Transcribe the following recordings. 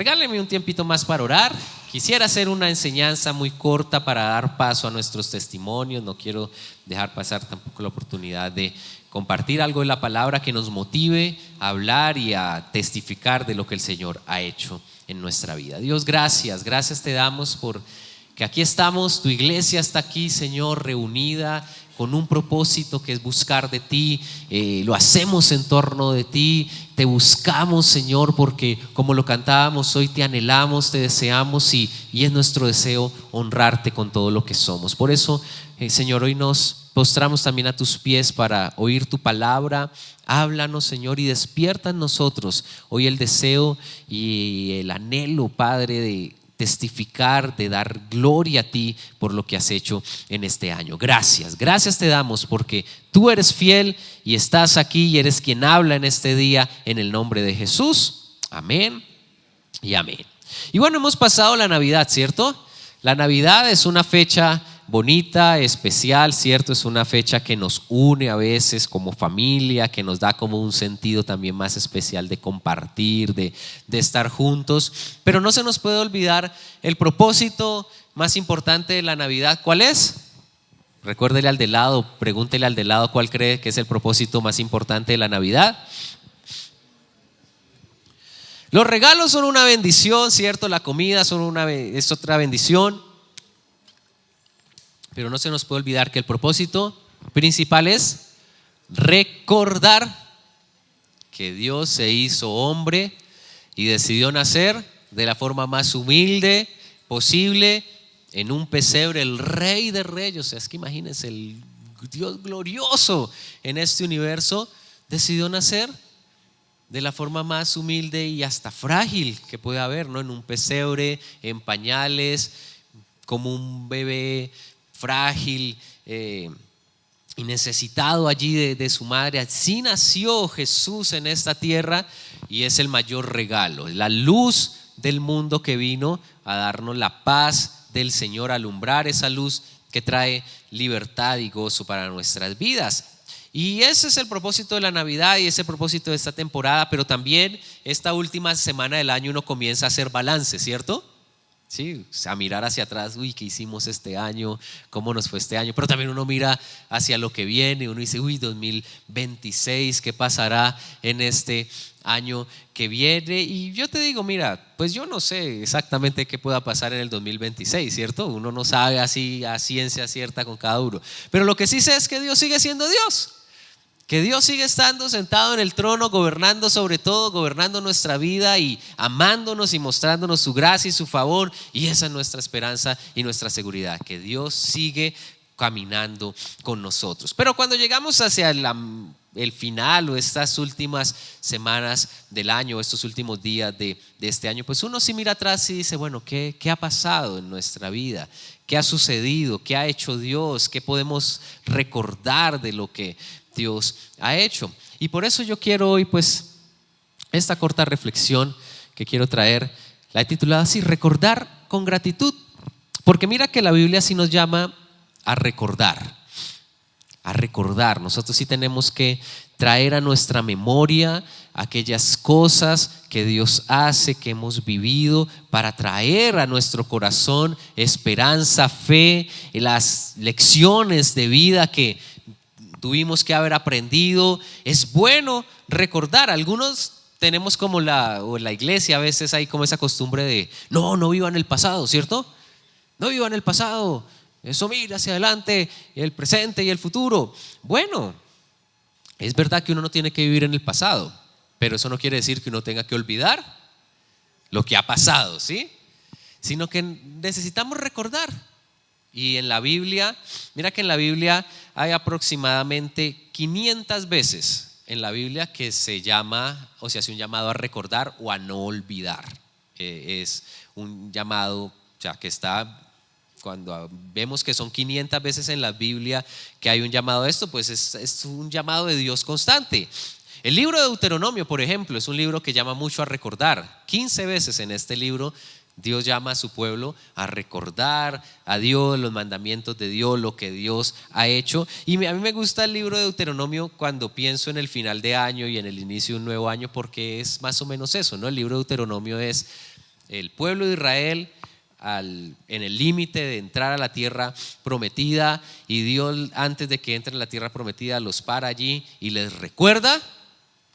regáleme un tiempito más para orar. Quisiera hacer una enseñanza muy corta para dar paso a nuestros testimonios. No quiero dejar pasar tampoco la oportunidad de compartir algo de la palabra que nos motive a hablar y a testificar de lo que el Señor ha hecho en nuestra vida. Dios, gracias te damos por que aquí estamos, tu iglesia está aquí, Señor, reunida con un propósito que es buscar de ti. Lo hacemos en torno de ti, te buscamos, Señor, porque como lo cantábamos hoy, te anhelamos, te deseamos y es nuestro deseo honrarte con todo lo que somos. Por eso, Señor, hoy nos postramos también a tus pies para oír tu palabra. Háblanos, Señor, y despierta en nosotros hoy el deseo y el anhelo, Padre, de testificar, de dar gloria a ti por lo que has hecho en este año. Gracias te damos porque tú eres fiel y estás aquí y eres quien habla en este día, en el nombre de Jesús. Amén y amén. Y bueno, hemos pasado la Navidad, ¿cierto? La Navidad es una fecha bonita, especial, ¿cierto? Es una fecha que nos une a veces como familia, que nos da como un sentido también más especial de compartir, de estar juntos. Pero no se nos puede olvidar el propósito más importante de la Navidad. ¿Cuál es? Recuérdele al de lado, pregúntele al de lado cuál cree que es el propósito más importante de la Navidad. Los regalos son una bendición, ¿cierto? La comida es otra bendición. Pero no se nos puede olvidar que el propósito principal es recordar que Dios se hizo hombre y decidió nacer de la forma más humilde posible en un pesebre, el Rey de Reyes. O sea, es que imagínense, el Dios glorioso en este universo decidió nacer de la forma más humilde y hasta frágil que puede haber, ¿no? En un pesebre, en pañales, como un bebé frágil y necesitado allí de su madre. Así nació Jesús en esta tierra y es el mayor regalo, la luz del mundo que vino a darnos la paz del Señor, a alumbrar esa luz que trae libertad y gozo para nuestras vidas. Y ese es el propósito de la Navidad y ese propósito de esta temporada, pero también esta última semana del año uno comienza a hacer balance, ¿cierto? Sí, a mirar hacia atrás, uy, ¿qué hicimos este año? ¿Cómo nos fue este año? Pero también uno mira hacia lo que viene, uno dice, uy, 2026, ¿qué pasará en este año que viene? Y yo te digo, mira, pues yo no sé exactamente qué pueda pasar en el 2026, ¿cierto? Uno no sabe así a ciencia cierta con cada uno. Pero lo que sí sé es que Dios sigue siendo Dios. Que Dios sigue estando sentado en el trono, gobernando sobre todo, gobernando nuestra vida y amándonos y mostrándonos su gracia y su favor. Y esa es nuestra esperanza y nuestra seguridad, que Dios sigue caminando con nosotros. Pero cuando llegamos hacia el final o estas últimas semanas del año, estos últimos días de este año, pues uno sí mira atrás y dice, bueno, ¿qué ha pasado en nuestra vida? ¿Qué ha sucedido? ¿Qué ha hecho Dios? ¿Qué podemos recordar de lo que Dios ha hecho? Y por eso yo quiero hoy, pues, esta corta reflexión que quiero traer, la he titulado así: recordar con gratitud. Porque mira que la Biblia sí nos llama a recordar. Nosotros sí tenemos que traer a nuestra memoria aquellas cosas que Dios hace, que hemos vivido, para traer a nuestro corazón esperanza, fe, las lecciones de vida que tuvimos que haber aprendido. Es bueno recordar. Algunos tenemos como en la iglesia a veces hay como esa costumbre de no vivan el pasado, ¿cierto? No vivan el pasado, eso mira hacia adelante, el presente y el futuro. Bueno, es verdad que uno no tiene que vivir en el pasado, pero eso no quiere decir que uno tenga que olvidar lo que ha pasado, ¿sí? Sino que necesitamos recordar. Y en la Biblia, mira que en la Biblia hay aproximadamente 500 veces en la Biblia que se llama o se hace un llamado a recordar o a no olvidar. Es un llamado, o sea, que está, cuando vemos que son 500 veces en la Biblia que hay un llamado a esto, pues es un llamado de Dios constante. El libro de Deuteronomio, por ejemplo, es un libro que llama mucho a recordar. 15 veces en este libro Dios llama a su pueblo a recordar a Dios, los mandamientos de Dios, lo que Dios ha hecho. Y a mí me gusta el libro de Deuteronomio cuando pienso en el final de año y en el inicio de un nuevo año, porque es más o menos eso, ¿no? El libro de Deuteronomio es el pueblo de Israel en el límite de entrar a la tierra prometida, y Dios, antes de que entren a la tierra prometida, los para allí y les recuerda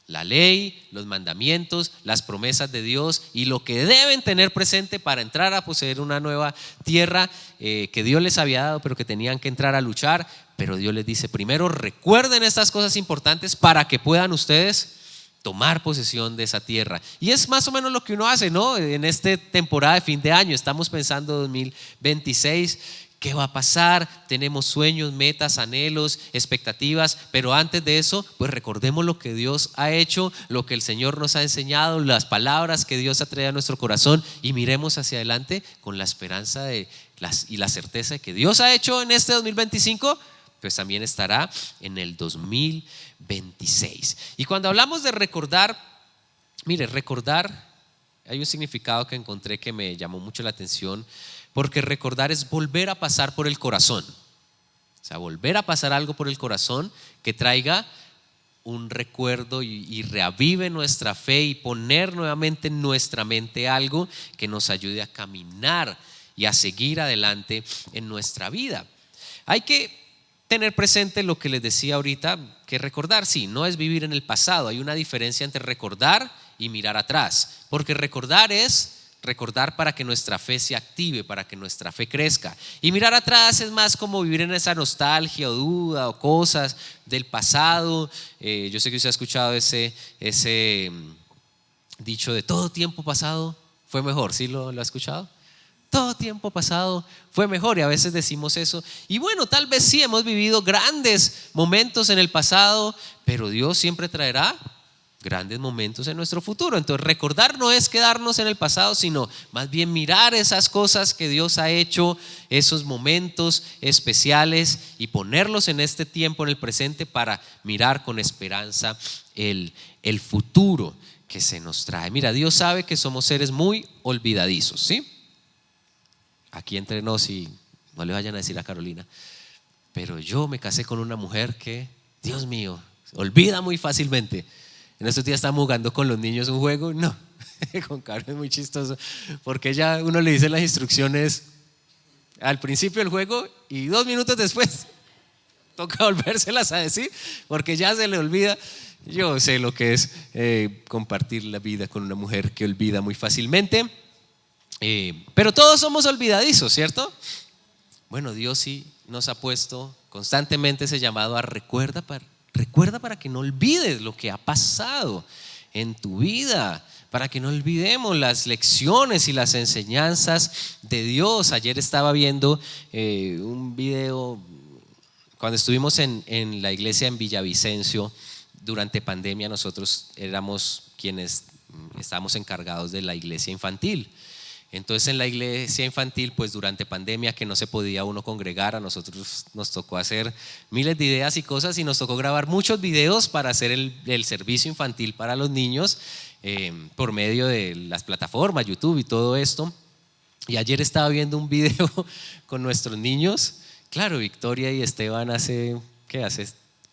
la ley, los mandamientos, las promesas de Dios y lo que deben tener presente para entrar a poseer una nueva tierra que Dios les había dado, pero que tenían que entrar a luchar. Pero Dios les dice: primero recuerden estas cosas importantes para que puedan ustedes tomar posesión de esa tierra. Y es más o menos lo que uno hace, ¿no? En esta temporada de fin de año estamos pensando 2026, ¿qué va a pasar? Tenemos sueños, metas, anhelos, expectativas, pero antes de eso, pues recordemos lo que Dios ha hecho, lo que el Señor nos ha enseñado, las palabras que Dios ha traído a nuestro corazón, y miremos hacia adelante con la esperanza y la certeza de que Dios ha hecho en este 2025, pues también estará en el 2026. Y cuando hablamos de recordar, mire, recordar, hay un significado que encontré que me llamó mucho la atención, porque recordar es volver a pasar por el corazón. O sea, volver a pasar algo por el corazón que traiga un recuerdo y reavive nuestra fe y poner nuevamente en nuestra mente algo que nos ayude a caminar y a seguir adelante en nuestra vida. Hay que tener presente lo que les decía ahorita, que recordar, sí, no es vivir en el pasado. Hay una diferencia entre recordar y mirar atrás, porque recordar es recordar para que nuestra fe se active, para que nuestra fe crezca, y mirar atrás es más como vivir en esa nostalgia o duda o cosas del pasado. Yo sé que usted ha escuchado ese dicho de todo tiempo pasado fue mejor. ¿Sí lo ha escuchado? Todo tiempo pasado fue mejor, y a veces decimos eso, y bueno, tal vez sí hemos vivido grandes momentos en el pasado, pero Dios siempre traerá grandes momentos en nuestro futuro. Entonces recordar no es quedarnos en el pasado, sino más bien mirar esas cosas que Dios ha hecho, esos momentos especiales, y ponerlos en este tiempo, en el presente, para mirar con esperanza el futuro que se nos trae. Mira, Dios sabe que somos seres muy olvidadizos, ¿sí? Aquí entre nos, y no le vayan a decir a Carolina, pero yo me casé con una mujer que, Dios mío, olvida muy fácilmente. En estos días estamos jugando con los niños un juego, no, con Caro es muy chistoso, porque ya uno le dice las instrucciones al principio del juego y 2 minutos después toca volvérselas a decir, porque ya se le olvida. Yo sé lo que es compartir la vida con una mujer que olvida muy fácilmente. Pero todos somos olvidadizos, ¿cierto? Bueno, Dios sí nos ha puesto constantemente ese llamado a recuerda para que no olvides lo que ha pasado en tu vida, para que no olvidemos las lecciones y las enseñanzas de Dios. Ayer estaba viendo un video cuando estuvimos en la iglesia en Villavicencio durante pandemia. Nosotros éramos quienes estábamos encargados de la iglesia infantil. Entonces en la iglesia infantil, pues durante pandemia, que no se podía uno congregar, a nosotros nos tocó hacer miles de ideas y cosas, y nos tocó grabar muchos videos para hacer el servicio infantil para los niños por medio de las plataformas, YouTube y todo esto. Y ayer estaba viendo un video con nuestros niños, claro, Victoria y Esteban hace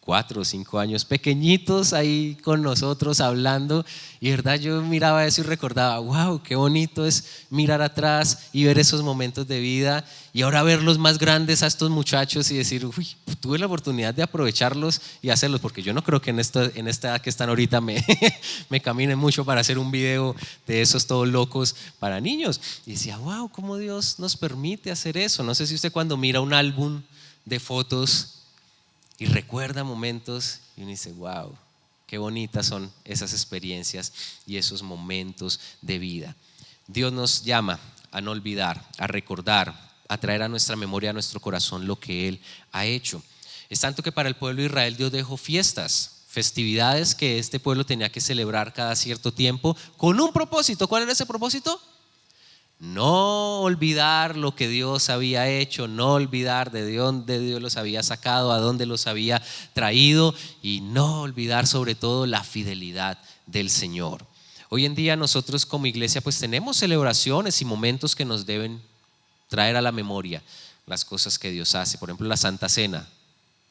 4 o 5 años, pequeñitos ahí con nosotros hablando, y verdad yo miraba eso y recordaba, wow, qué bonito es mirar atrás y ver esos momentos de vida, y ahora verlos más grandes a estos muchachos y decir, uy, tuve la oportunidad de aprovecharlos y hacerlos, porque yo no creo que en esta edad que están ahorita me caminen mucho para hacer un video de esos todos locos para niños. Y decía, wow, cómo Dios nos permite hacer eso. No sé si usted, cuando mira un álbum de fotos y recuerda momentos, y uno dice, wow, qué bonitas son esas experiencias y esos momentos de vida. Dios nos llama a no olvidar, a recordar, a traer a nuestra memoria, a nuestro corazón lo que Él ha hecho. Es tanto que para el pueblo de Israel Dios dejó festividades que este pueblo tenía que celebrar cada cierto tiempo con un propósito. ¿Cuál era ese propósito? No olvidar lo que Dios había hecho, no olvidar de dónde Dios los había sacado, a dónde los había traído, y no olvidar sobre todo la fidelidad del Señor. Hoy en día nosotros como iglesia pues tenemos celebraciones y momentos que nos deben traer a la memoria las cosas que Dios hace. Por ejemplo, la Santa Cena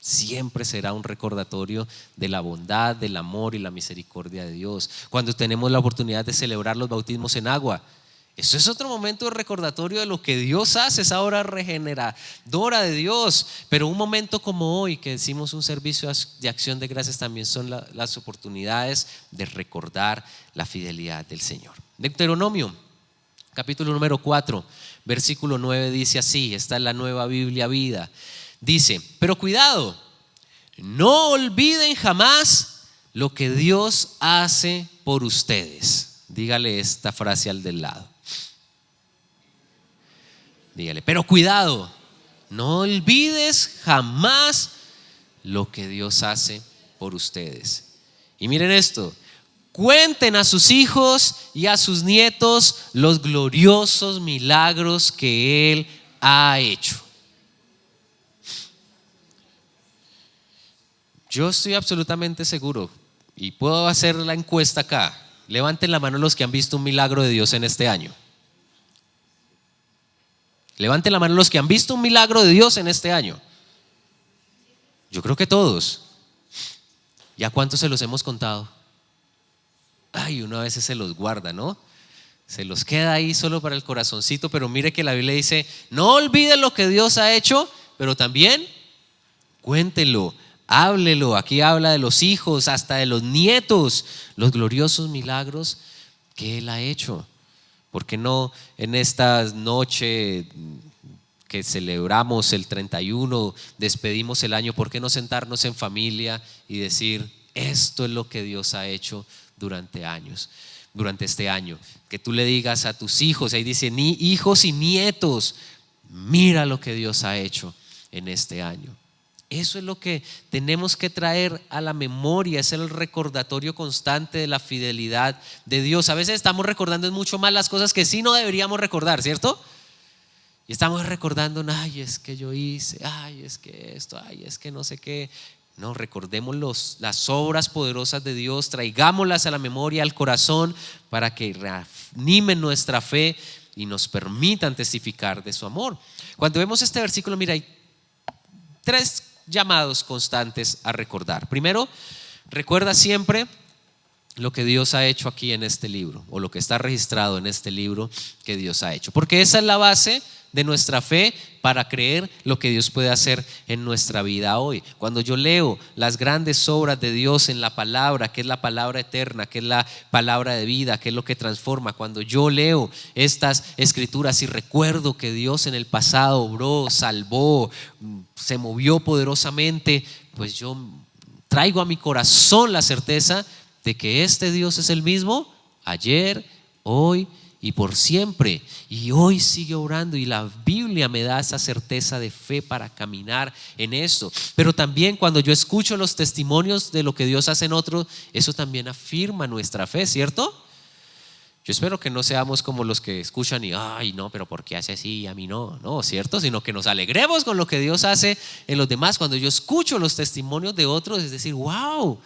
siempre será un recordatorio de la bondad, del amor y la misericordia de Dios. Cuando tenemos la oportunidad de celebrar los bautismos en agua, Eso es otro momento de recordatorio de lo que Dios hace, esa obra regeneradora de Dios. Pero un momento como hoy, que decimos un servicio de acción de gracias, también son las oportunidades de recordar la fidelidad del Señor. Deuteronomio, capítulo número 4, versículo 9 dice así, esta es la Nueva Biblia Vida. Dice, pero cuidado, no olviden jamás lo que Dios hace por ustedes. Dígale esta frase al del lado. Dígale, pero cuidado, no olvides jamás lo que Dios hace por ustedes. Y miren esto, cuenten a sus hijos y a sus nietos los gloriosos milagros que Él ha hecho. Yo estoy absolutamente seguro, y puedo hacer la encuesta acá. Levanten la mano los que han visto un milagro de Dios en este año. Levanten la mano los que han visto un milagro de Dios en este año. Yo creo que todos. ¿Y a cuántos se los hemos contado? Ay, uno a veces se los guarda, ¿no? Se los queda ahí solo para el corazoncito, pero mire que la Biblia dice, no olviden lo que Dios ha hecho, pero también cuéntenlo, háblelo. Aquí habla de los hijos, hasta de los nietos, los gloriosos milagros que Él ha hecho. ¿Por qué no en esta noche que celebramos el 31, despedimos el año, por qué no sentarnos en familia y decir, esto es lo que Dios ha hecho durante años, durante este año? Que tú le digas a tus hijos, ahí dice, ni hijos y nietos, mira lo que Dios ha hecho en este año. Eso es lo que tenemos que traer a la memoria, es el recordatorio constante de la fidelidad de Dios. A veces estamos recordando mucho más las cosas que sí no deberíamos recordar, ¿cierto? Y estamos recordando, ay, es que yo hice, ay, es que esto, ay, es que no sé qué. No, recordemos las obras poderosas de Dios, traigámoslas a la memoria, al corazón, para que reanimen nuestra fe y nos permitan testificar de su amor. Cuando vemos este versículo, mira, hay tres llamados constantes a recordar. Primero, recuerda siempre lo que Dios ha hecho aquí en este libro, o lo que está registrado en este libro que Dios ha hecho, porque esa es la base de nuestra fe para creer lo que Dios puede hacer en nuestra vida hoy. Cuando yo leo las grandes obras de Dios en la palabra, que es la palabra eterna, que es la palabra de vida, que es lo que transforma, cuando yo leo estas escrituras y recuerdo que Dios en el pasado obró, salvó, se movió poderosamente, pues yo traigo a mi corazón la certeza de que este Dios es el mismo ayer, hoy y por siempre, y hoy sigue obrando, y la Biblia me da esa certeza de fe para caminar en esto. Pero también cuando yo escucho los testimonios de lo que Dios hace en otros, eso también afirma nuestra fe, ¿cierto? Yo espero que no seamos como los que escuchan y ay no, pero ¿por qué hace así y a mí no? No, ¿cierto? Sino que nos alegremos con lo que Dios hace en los demás. Cuando yo escucho los testimonios de otros, es decir, wow,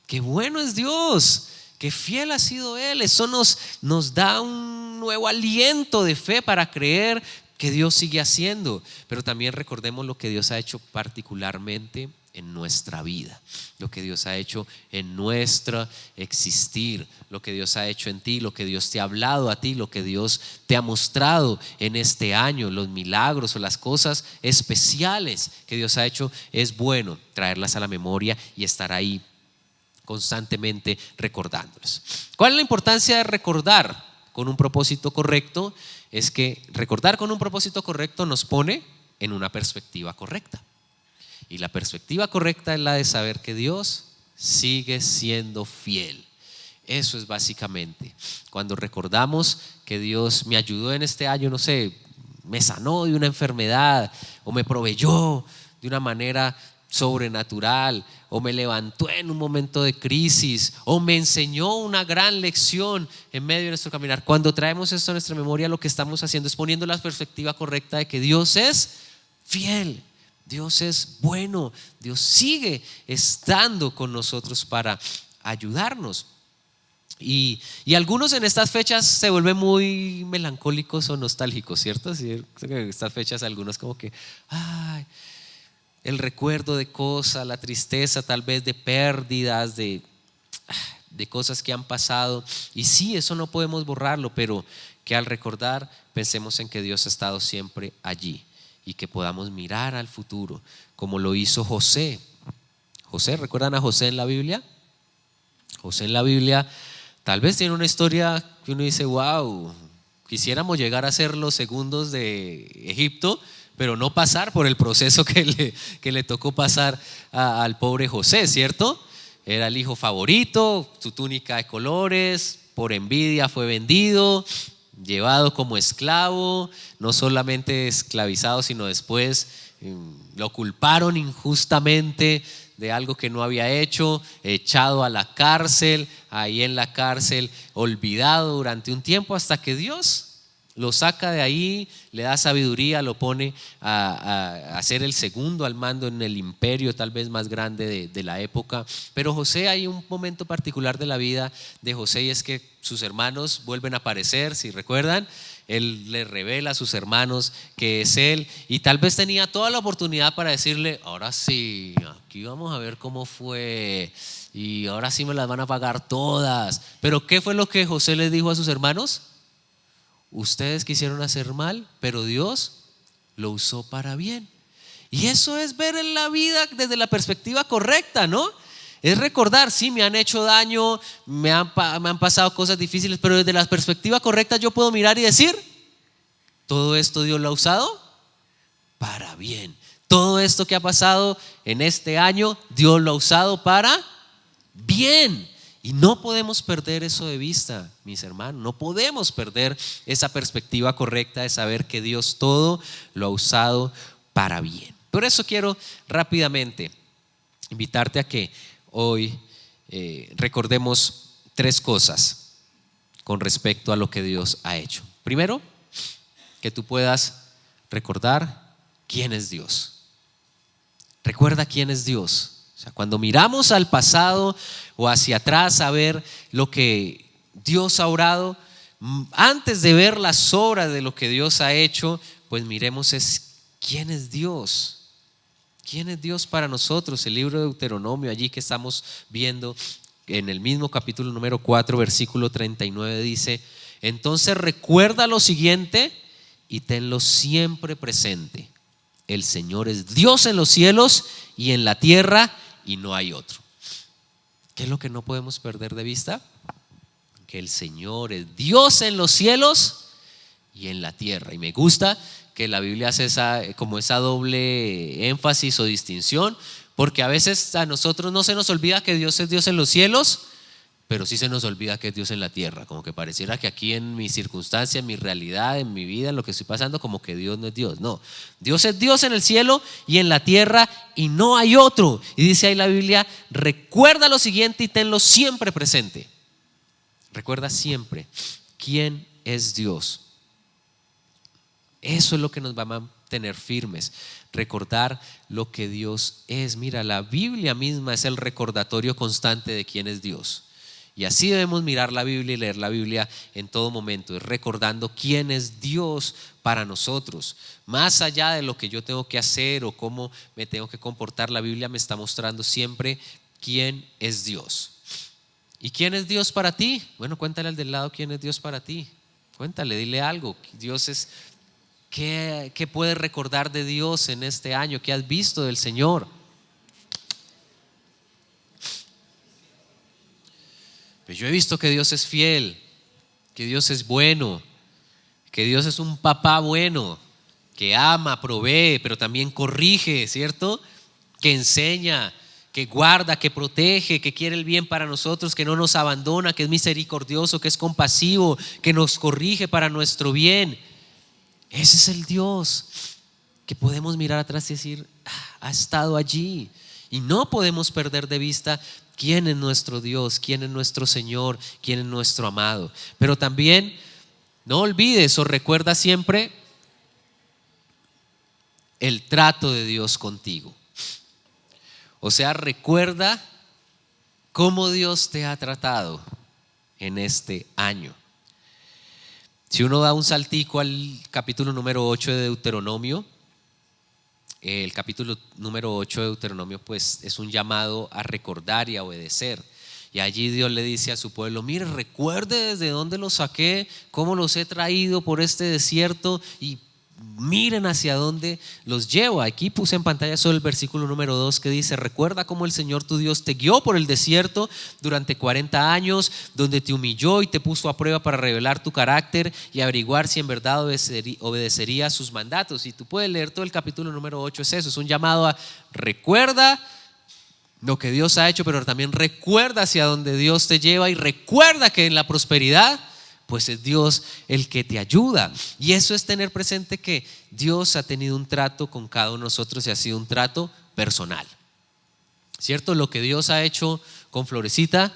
qué bueno es Dios, qué fiel ha sido Él. Eso nos da un nuevo aliento de fe para creer que Dios sigue haciendo. Pero también recordemos lo que Dios ha hecho particularmente en nuestra vida, lo que Dios ha hecho en nuestro existir, lo que Dios ha hecho en ti, lo que Dios te ha hablado a ti, lo que Dios te ha mostrado en este año, los milagros o las cosas especiales que Dios ha hecho. Es bueno traerlas a la memoria y estar ahí constantemente recordándolas. ¿Cuál es la importancia de recordar con un propósito correcto? Es que recordar con un propósito correcto nos pone en una perspectiva correcta. Y la perspectiva correcta es la de saber que Dios sigue siendo fiel. Eso es básicamente cuando recordamos que Dios me ayudó en este año, no sé, me sanó de una enfermedad o me proveyó de una manera sobrenatural, o me levantó en un momento de crisis, o me enseñó una gran lección en medio de nuestro caminar. Cuando traemos esto a nuestra memoria, lo que estamos haciendo es poniendo la perspectiva correcta de que Dios es fiel, Dios es bueno, Dios sigue estando con nosotros para ayudarnos. Y algunos en estas fechas se vuelven muy melancólicos o nostálgicos, ¿cierto? Sí, en estas fechas algunos como que ay, el recuerdo de cosas, la tristeza tal vez de pérdidas, de cosas que han pasado. Y sí, eso no podemos borrarlo, pero que al recordar pensemos en que Dios ha estado siempre allí y que podamos mirar al futuro como lo hizo José. José, ¿recuerdan a José en la Biblia? José en la Biblia tal vez tiene una historia que uno dice, wow, quisiéramos llegar a ser los segundos de Egipto, pero no pasar por el proceso que le tocó pasar al pobre José, ¿cierto? Era el hijo favorito, su túnica de colores, por envidia fue vendido, llevado como esclavo, no solamente esclavizado, sino después lo culparon injustamente de algo que no había hecho, echado a la cárcel, ahí en la cárcel, olvidado durante un tiempo hasta que Dios lo saca de ahí, le da sabiduría, lo pone a ser el segundo al mando en el imperio tal vez más grande de la época. Pero José, hay un momento particular de la vida de José y es que sus hermanos vuelven a aparecer, si recuerdan. Él le revela a sus hermanos que es él y tal vez tenía toda la oportunidad para decirle, ahora sí, aquí vamos a ver cómo fue y ahora sí me las van a pagar todas. Pero ¿qué fue lo que José le dijo a sus hermanos? Ustedes quisieron hacer mal, pero Dios lo usó para bien. Y eso es ver en la vida desde la perspectiva correcta, ¿no? Es recordar, sí, me han hecho daño, me han pasado cosas difíciles, pero desde la perspectiva correcta yo puedo mirar y decir, todo esto Dios lo ha usado para bien. Todo esto que ha pasado en este año, Dios lo ha usado para bien. Y no podemos perder eso de vista, mis hermanos. No podemos perder esa perspectiva correcta de saber que Dios todo lo ha usado para bien. Por eso quiero rápidamente invitarte a que hoy recordemos 3 cosas con respecto a lo que Dios ha hecho. Primero, que tú puedas recordar quién es Dios. Recuerda quién es Dios. O sea, cuando miramos al pasado o hacia atrás a ver lo que Dios ha obrado, antes de ver las obras de lo que Dios ha hecho, pues miremos quién es Dios. ¿Quién es Dios para nosotros? El libro de Deuteronomio, allí que estamos viendo en el mismo capítulo número 4, versículo 39 dice, entonces recuerda lo siguiente y tenlo siempre presente. El Señor es Dios en los cielos y en la tierra y no hay otro. ¿Qué es lo que no podemos perder de vista? Que el Señor es Dios en los cielos y en la tierra. Y me gusta que la Biblia hace esa doble énfasis o distinción, porque a veces a nosotros no se nos olvida que Dios es Dios en los cielos, pero sí se nos olvida que es Dios en la tierra. Como que pareciera que aquí en mi circunstancia, en mi realidad, en mi vida, en lo que estoy pasando, como que Dios no es Dios. No, Dios es Dios en el cielo y en la tierra y no hay otro. Y dice ahí la Biblia, recuerda lo siguiente y tenlo siempre presente. Recuerda siempre quién es Dios. Eso es lo que nos va a mantener firmes, recordar lo que Dios es. Mira, la Biblia misma es el recordatorio constante de quién es Dios. Y así debemos mirar la Biblia y leer la Biblia en todo momento, es recordando quién es Dios para nosotros. Más allá de lo que yo tengo que hacer o cómo me tengo que comportar, la Biblia me está mostrando siempre quién es Dios. ¿Y quién es Dios para ti? Bueno, cuéntale al del lado quién es Dios para ti. Cuéntale, dile algo. Dios es, ¿qué puedes recordar de Dios en este año? ¿Qué has visto del Señor? Pues yo he visto que Dios es fiel, que Dios es bueno, que Dios es un papá bueno, que ama, provee, pero también corrige, ¿cierto? Que enseña, que guarda, que protege, que quiere el bien para nosotros, que no nos abandona, que es misericordioso, que es compasivo, que nos corrige para nuestro bien. Ese es el Dios que podemos mirar atrás y decir, ha estado allí. Y no podemos perder de vista quién es nuestro Dios, quién es nuestro Señor, quién es nuestro amado. Pero también no olvides o recuerda siempre el trato de Dios contigo. O sea, recuerda cómo Dios te ha tratado en este año. Si uno da un saltico al capítulo número 8 de Deuteronomio, el capítulo número 8 de Deuteronomio pues es un llamado a recordar y a obedecer. Y allí Dios le dice a su pueblo: mire, recuerde desde dónde los saqué, cómo los he traído por este desierto, y miren hacia dónde los llevo. Aquí puse en pantalla solo el versículo número 2 que dice: recuerda cómo el Señor tu Dios te guió por el desierto durante 40 años, donde te humilló y te puso a prueba para revelar tu carácter y averiguar si en verdad obedecería sus mandatos. Y tú puedes leer todo el capítulo número 8, es eso, es un llamado a recuerda lo que Dios ha hecho, pero también recuerda hacia dónde Dios te lleva, y recuerda que en la prosperidad pues es Dios el que te ayuda. Y eso es tener presente que Dios ha tenido un trato con cada uno de nosotros y ha sido un trato personal, ¿cierto? Lo que Dios ha hecho con Florecita,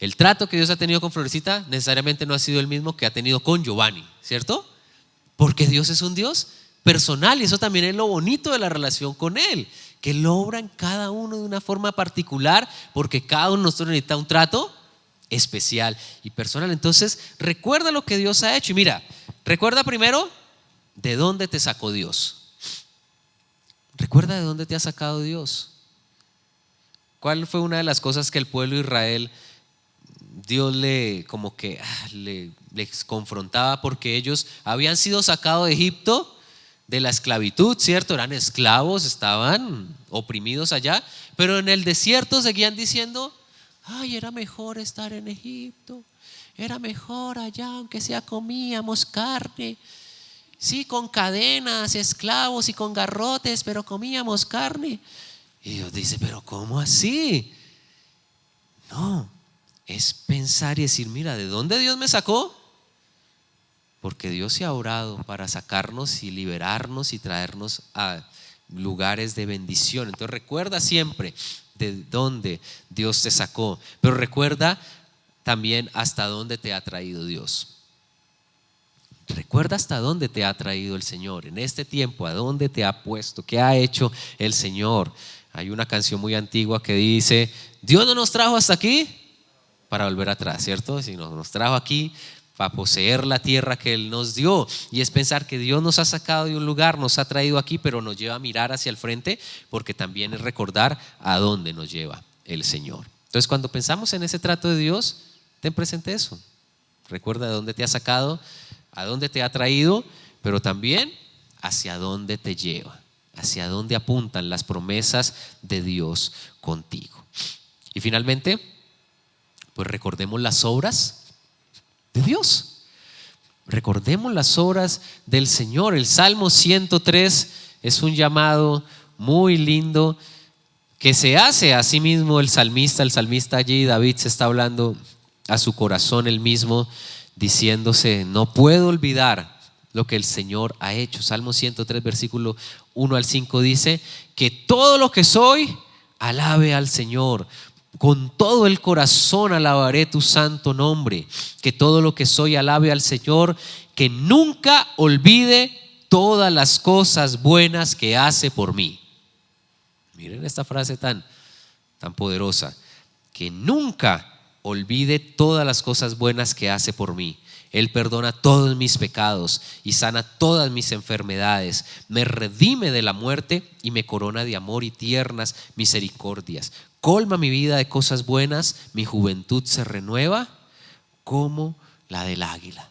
el trato que Dios ha tenido con Florecita necesariamente no ha sido el mismo que ha tenido con Giovanni, ¿cierto? Porque Dios es un Dios personal, y eso también es lo bonito de la relación con Él, que Él obra en cada uno de una forma particular, porque cada uno de nosotros necesita un trato especial y personal. Entonces recuerda lo que Dios ha hecho, y mira, recuerda primero de dónde te sacó Dios. Recuerda de dónde te ha sacado Dios. ¿Cuál fue una de las cosas que el pueblo de Israel, Dios les confrontaba? Porque ellos habían sido sacados de Egipto, de la esclavitud, ¿cierto? Eran esclavos, estaban oprimidos allá, pero en el desierto seguían diciendo: ay, era mejor estar en Egipto, era mejor allá, aunque sea comíamos carne, sí, con cadenas, esclavos y con garrotes, pero comíamos carne. Y Dios dice: pero ¿cómo así? No, es pensar y decir: mira, ¿de dónde Dios me sacó? Porque Dios se ha orado para sacarnos y liberarnos y traernos a lugares de bendición. Entonces recuerda siempre de dónde Dios te sacó, pero recuerda también hasta dónde te ha traído Dios. Recuerda hasta dónde te ha traído el Señor en este tiempo, a dónde te ha puesto, qué ha hecho el Señor. Hay una canción muy antigua que dice: Dios no nos trajo hasta aquí para volver atrás, ¿cierto? Sino nos trajo aquí para poseer la tierra que Él nos dio. Y es pensar que Dios nos ha sacado de un lugar, nos ha traído aquí, pero nos lleva a mirar hacia el frente, porque también es recordar a dónde nos lleva el Señor. Entonces, cuando pensamos en ese trato de Dios, ten presente eso. Recuerda de dónde te ha sacado, a dónde te ha traído, pero también hacia dónde te lleva, hacia dónde apuntan las promesas de Dios contigo. Y finalmente, pues recordemos las obras de Dios. Recordemos las obras del Señor. El Salmo 103 es un llamado muy lindo que se hace a sí mismo el salmista. El salmista allí, David, se está hablando a su corazón él mismo, diciéndose: no puedo olvidar lo que el Señor ha hecho. Salmo 103 versículo 1 al 5 dice: que todo lo que soy alabe al Señor. Con todo el corazón alabaré tu santo nombre. Que todo lo que soy alabe al Señor. Que nunca olvide todas las cosas buenas que hace por mí. Miren esta frase tan poderosa. Que nunca olvide todas las cosas buenas que hace por mí. Él perdona todos mis pecados y sana todas mis enfermedades. Me redime de la muerte y me corona de amor y tiernas misericordias. Colma mi vida de cosas buenas, mi juventud se renueva como la del águila.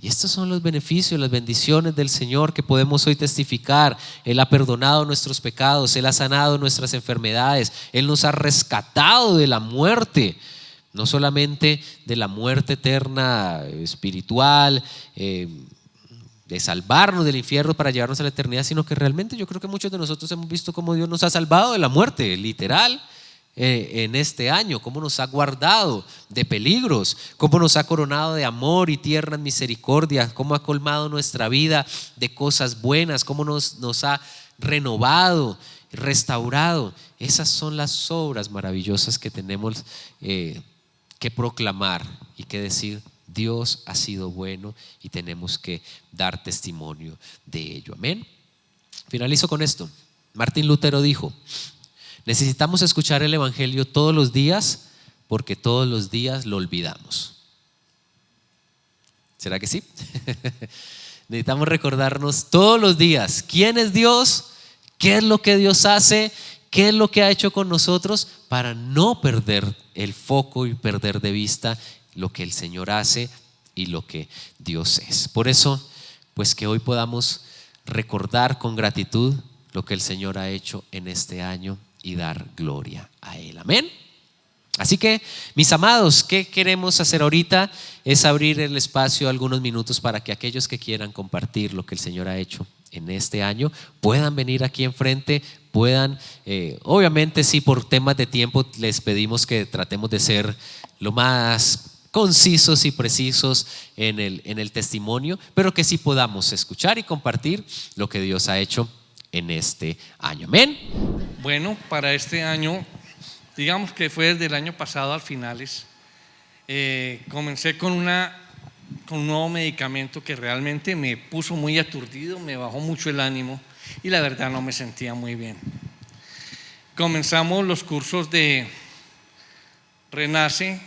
Y estos son los beneficios, las bendiciones del Señor que podemos hoy testificar. Él ha perdonado nuestros pecados, Él ha sanado nuestras enfermedades, Él nos ha rescatado de la muerte. No solamente de la muerte eterna espiritual, de salvarnos del infierno para llevarnos a la eternidad, sino que realmente yo creo que muchos de nosotros hemos visto cómo Dios nos ha salvado de la muerte, literal, en este año, cómo nos ha guardado de peligros, cómo nos ha coronado de amor y tiernas misericordias, cómo ha colmado nuestra vida de cosas buenas, cómo nos ha renovado, restaurado. Esas son las obras maravillosas que tenemos que proclamar y que decir: Dios ha sido bueno, y tenemos que dar testimonio de ello. Amén. Finalizo con esto. Martín Lutero dijo: necesitamos escuchar el evangelio todos los días, porque todos los días lo olvidamos. ¿Será que sí? Necesitamos recordarnos todos los días quién es Dios, qué es lo que Dios hace, qué es lo que ha hecho con nosotros, para no perder el foco y perder de vista lo que el Señor hace y lo que Dios es. Por eso, pues que hoy podamos recordar con gratitud lo que el Señor ha hecho en este año y dar gloria a Él. Amén. Así que, mis amados, ¿qué queremos hacer ahorita? Es abrir el espacio algunos minutos para que aquellos que quieran compartir lo que el Señor ha hecho en este año puedan venir aquí enfrente, puedan, obviamente sí, por temas de tiempo les pedimos que tratemos de ser lo más concisos y precisos en el testimonio, pero que sí podamos escuchar y compartir lo que Dios ha hecho en este año. Amén. Bueno, para este año, digamos que fue desde el año pasado al finales, comencé con un nuevo medicamento que realmente me puso muy aturdido, me bajó mucho el ánimo y la verdad no me sentía muy bien. Comenzamos los cursos de Renace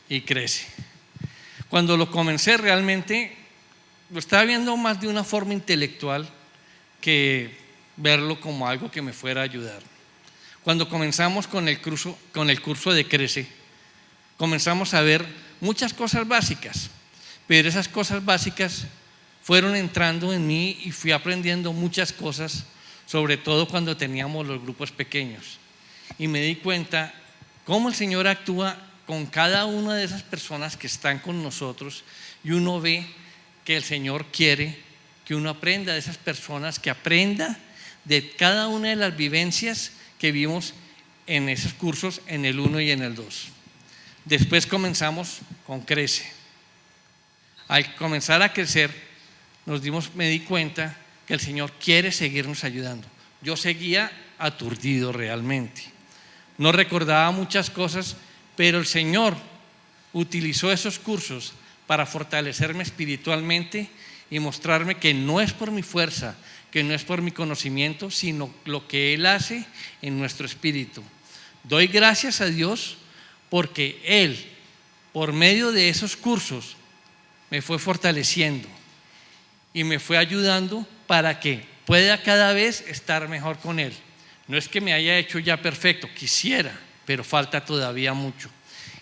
y Crece. Cuando lo comencé realmente lo estaba viendo más de una forma intelectual que verlo como algo que me fuera a ayudar. Cuando comenzamos con el curso de Crece, comenzamos a ver muchas cosas básicas, pero esas cosas básicas fueron entrando en mí y fui aprendiendo muchas cosas, sobre todo cuando teníamos los grupos pequeños. Y me di cuenta cómo el Señor actúa con cada una de esas personas que están con nosotros, y uno ve que el Señor quiere que uno aprenda de esas personas, que aprenda de cada una de las vivencias que vimos en esos cursos, en el 1 y en el 2. Después comenzamos con Crece. Al comenzar a crecer, me di cuenta que el Señor quiere seguirnos ayudando. Yo seguía aturdido realmente. No recordaba muchas cosas, pero el Señor utilizó esos cursos para fortalecerme espiritualmente y mostrarme que no es por mi fuerza, que no es por mi conocimiento, sino lo que Él hace en nuestro espíritu. Doy gracias a Dios porque Él, por medio de esos cursos, me fue fortaleciendo y me fue ayudando para que pueda cada vez estar mejor con Él. No es que me haya hecho ya perfecto, quisiera, pero falta todavía mucho.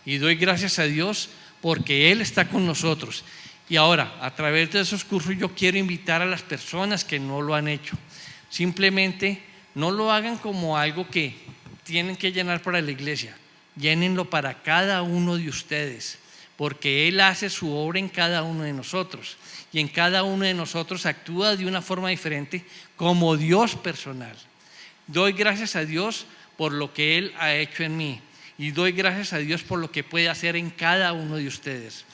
Y doy gracias a Dios porque Él está con nosotros. Y ahora, a través de esos cursos, yo quiero invitar a las personas que no lo han hecho. Simplemente no lo hagan como algo que tienen que llenar para la iglesia. Llénenlo para cada uno de ustedes, porque Él hace su obra en cada uno de nosotros. Y en cada uno de nosotros actúa de una forma diferente como Dios personal. Doy gracias a Dios por lo que Él ha hecho en mí. Y doy gracias a Dios por lo que puede hacer en cada uno de ustedes.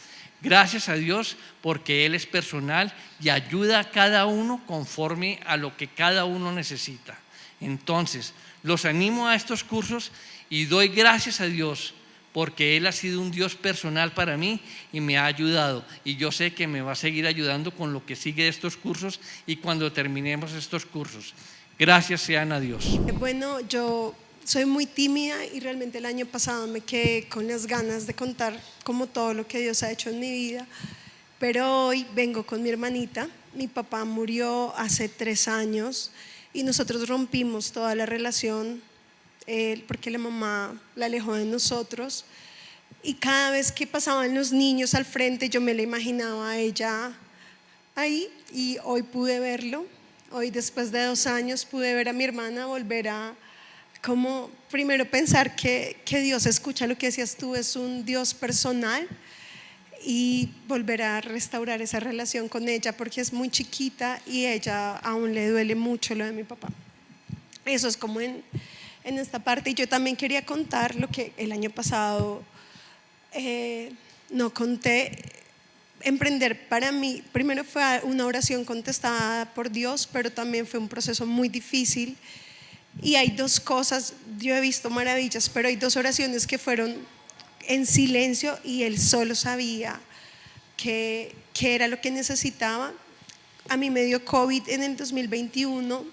Gracias a Dios porque Él es personal y ayuda a cada uno conforme a lo que cada uno necesita. Entonces, los animo a estos cursos y doy gracias a Dios porque Él ha sido un Dios personal para mí y me ha ayudado. Y yo sé que me va a seguir ayudando con lo que sigue de estos cursos y cuando terminemos estos cursos. Gracias sean a Dios. Bueno, yo soy muy tímida y realmente el año pasado me quedé con las ganas de contar como todo lo que Dios ha hecho en mi vida, pero hoy vengo con mi hermanita. Mi papá murió hace 3 años y nosotros rompimos toda la relación porque la mamá la alejó de nosotros, y cada vez que pasaban los niños al frente yo me la imaginaba a ella ahí, y hoy pude verlo. Hoy, después de 2 años, pude ver a mi hermana volver a como primero pensar que Dios escucha lo que decías tú, es un Dios personal, y volver a restaurar esa relación con ella porque es muy chiquita y ella aún le duele mucho lo de mi papá. Eso es como en esta parte. Y yo también quería contar lo que el año pasado no conté. Emprender para mí primero fue una oración contestada por Dios, pero también fue un proceso muy difícil. Y hay 2 cosas, yo he visto maravillas, pero hay 2 oraciones que fueron en silencio y Él solo sabía qué era lo que necesitaba. A mí me dio COVID en el 2021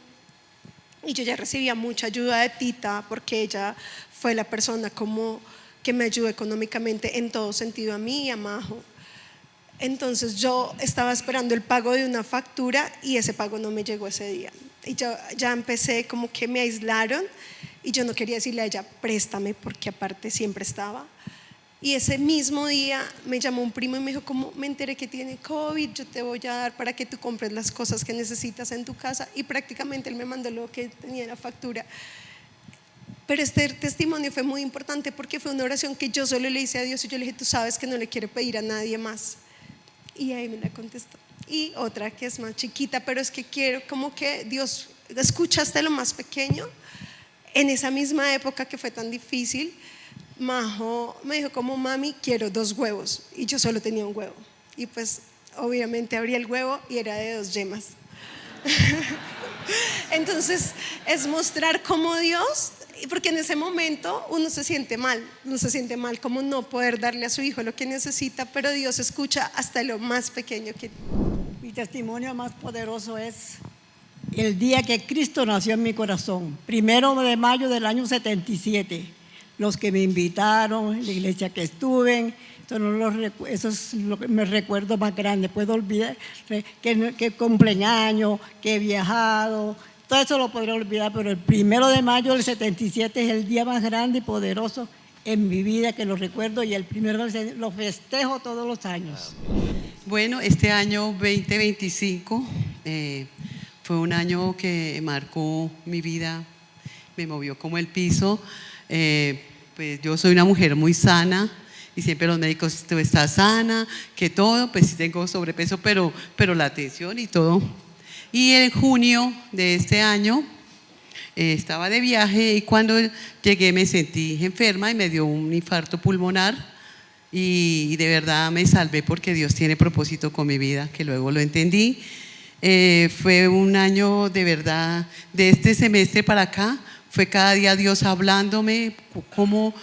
y yo ya recibía mucha ayuda de Tita porque ella fue la persona como que me ayudó económicamente en todo sentido, a mí y a Majo. Entonces yo estaba esperando el pago de una factura y ese pago no me llegó ese día. Y yo ya empecé, como que me aislaron y yo no quería decirle a ella, préstame, porque aparte siempre estaba. Y ese mismo día me llamó un primo y me dijo, como me enteré que tiene COVID, yo te voy a dar para que tú compres las cosas que necesitas en tu casa. Y prácticamente él me mandó lo que tenía en la factura. Pero este testimonio fue muy importante porque fue una oración que yo solo le hice a Dios y yo le dije, tú sabes que no le quiero pedir a nadie más. Y ahí me la contestó. Y otra que es más chiquita, pero es que quiero como que Dios escucha hasta lo más pequeño. En esa misma época que fue tan difícil, Majo me dijo como, mami, quiero 2 huevos, y yo solo tenía un huevo, y pues obviamente abrí el huevo y era de 2 yemas. Entonces es mostrar cómo Dios, porque en ese momento uno se siente mal como no poder darle a su hijo lo que necesita, pero Dios escucha hasta lo más pequeño que... Mi testimonio más poderoso es el día que Cristo nació en mi corazón, 1 de mayo del año 77. Los que me invitaron, la iglesia que estuve, eso es lo que me recuerdo más grande. Puedo olvidar que cumpleaños, que he viajado, todo eso lo podré olvidar, pero el 1 de mayo del 77 es el día más grande y poderoso en mi vida, que lo recuerdo, y el primero lo festejo todos los años. Bueno, este año 2025 fue un año que marcó mi vida, me movió como el piso. Pues yo soy una mujer muy sana y siempre los médicos, tú estás sana, que todo, pues sí tengo sobrepeso, pero la atención y todo. Y en junio de este año estaba de viaje y cuando llegué me sentí enferma y me dio un infarto pulmonar y de verdad me salvé porque Dios tiene propósito con mi vida, que luego lo entendí. Fue un año de verdad, de este semestre para acá, fue cada día Dios hablándome, cómo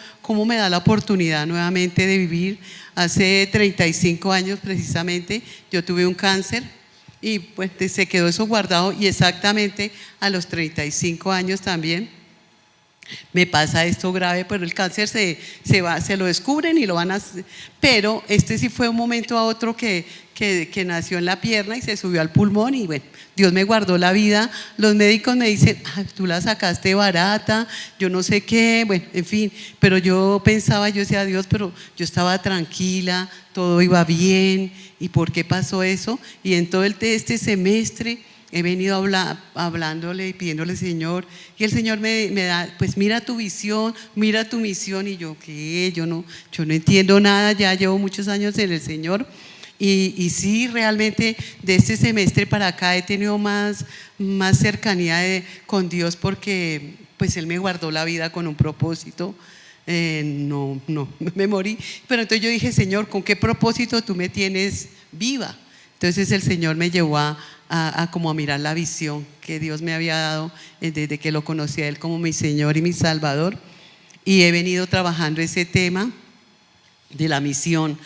me da la oportunidad nuevamente de vivir. Hace 35 años precisamente yo tuve un cáncer y pues se quedó eso guardado, y exactamente a los 35 años también me pasa esto grave, pero el cáncer se lo descubren y lo van a... Pero este sí fue un momento a otro que nació en la pierna y se subió al pulmón y bueno, Dios me guardó la vida. Los médicos me dicen, tú la sacaste barata, yo no sé qué, bueno, en fin, pero yo pensaba, yo decía, Dios, pero yo estaba tranquila, todo iba bien, ¿y por qué pasó eso? Y en todo este semestre he venido hablándole y pidiéndole, Señor, y el Señor me da, pues mira tu visión, mira tu misión, y yo, ¿qué? Yo no entiendo nada, ya llevo muchos años en el Señor, y sí, realmente de este semestre para acá he tenido más cercanía con Dios, porque pues Él me guardó la vida con un propósito. No, me morí, pero entonces yo dije, Señor, ¿con qué propósito tú me tienes viva? Entonces el Señor me llevó a como a mirar la visión que Dios me había dado desde que lo conocí a Él como mi Señor y mi Salvador, y he venido trabajando ese tema de la misión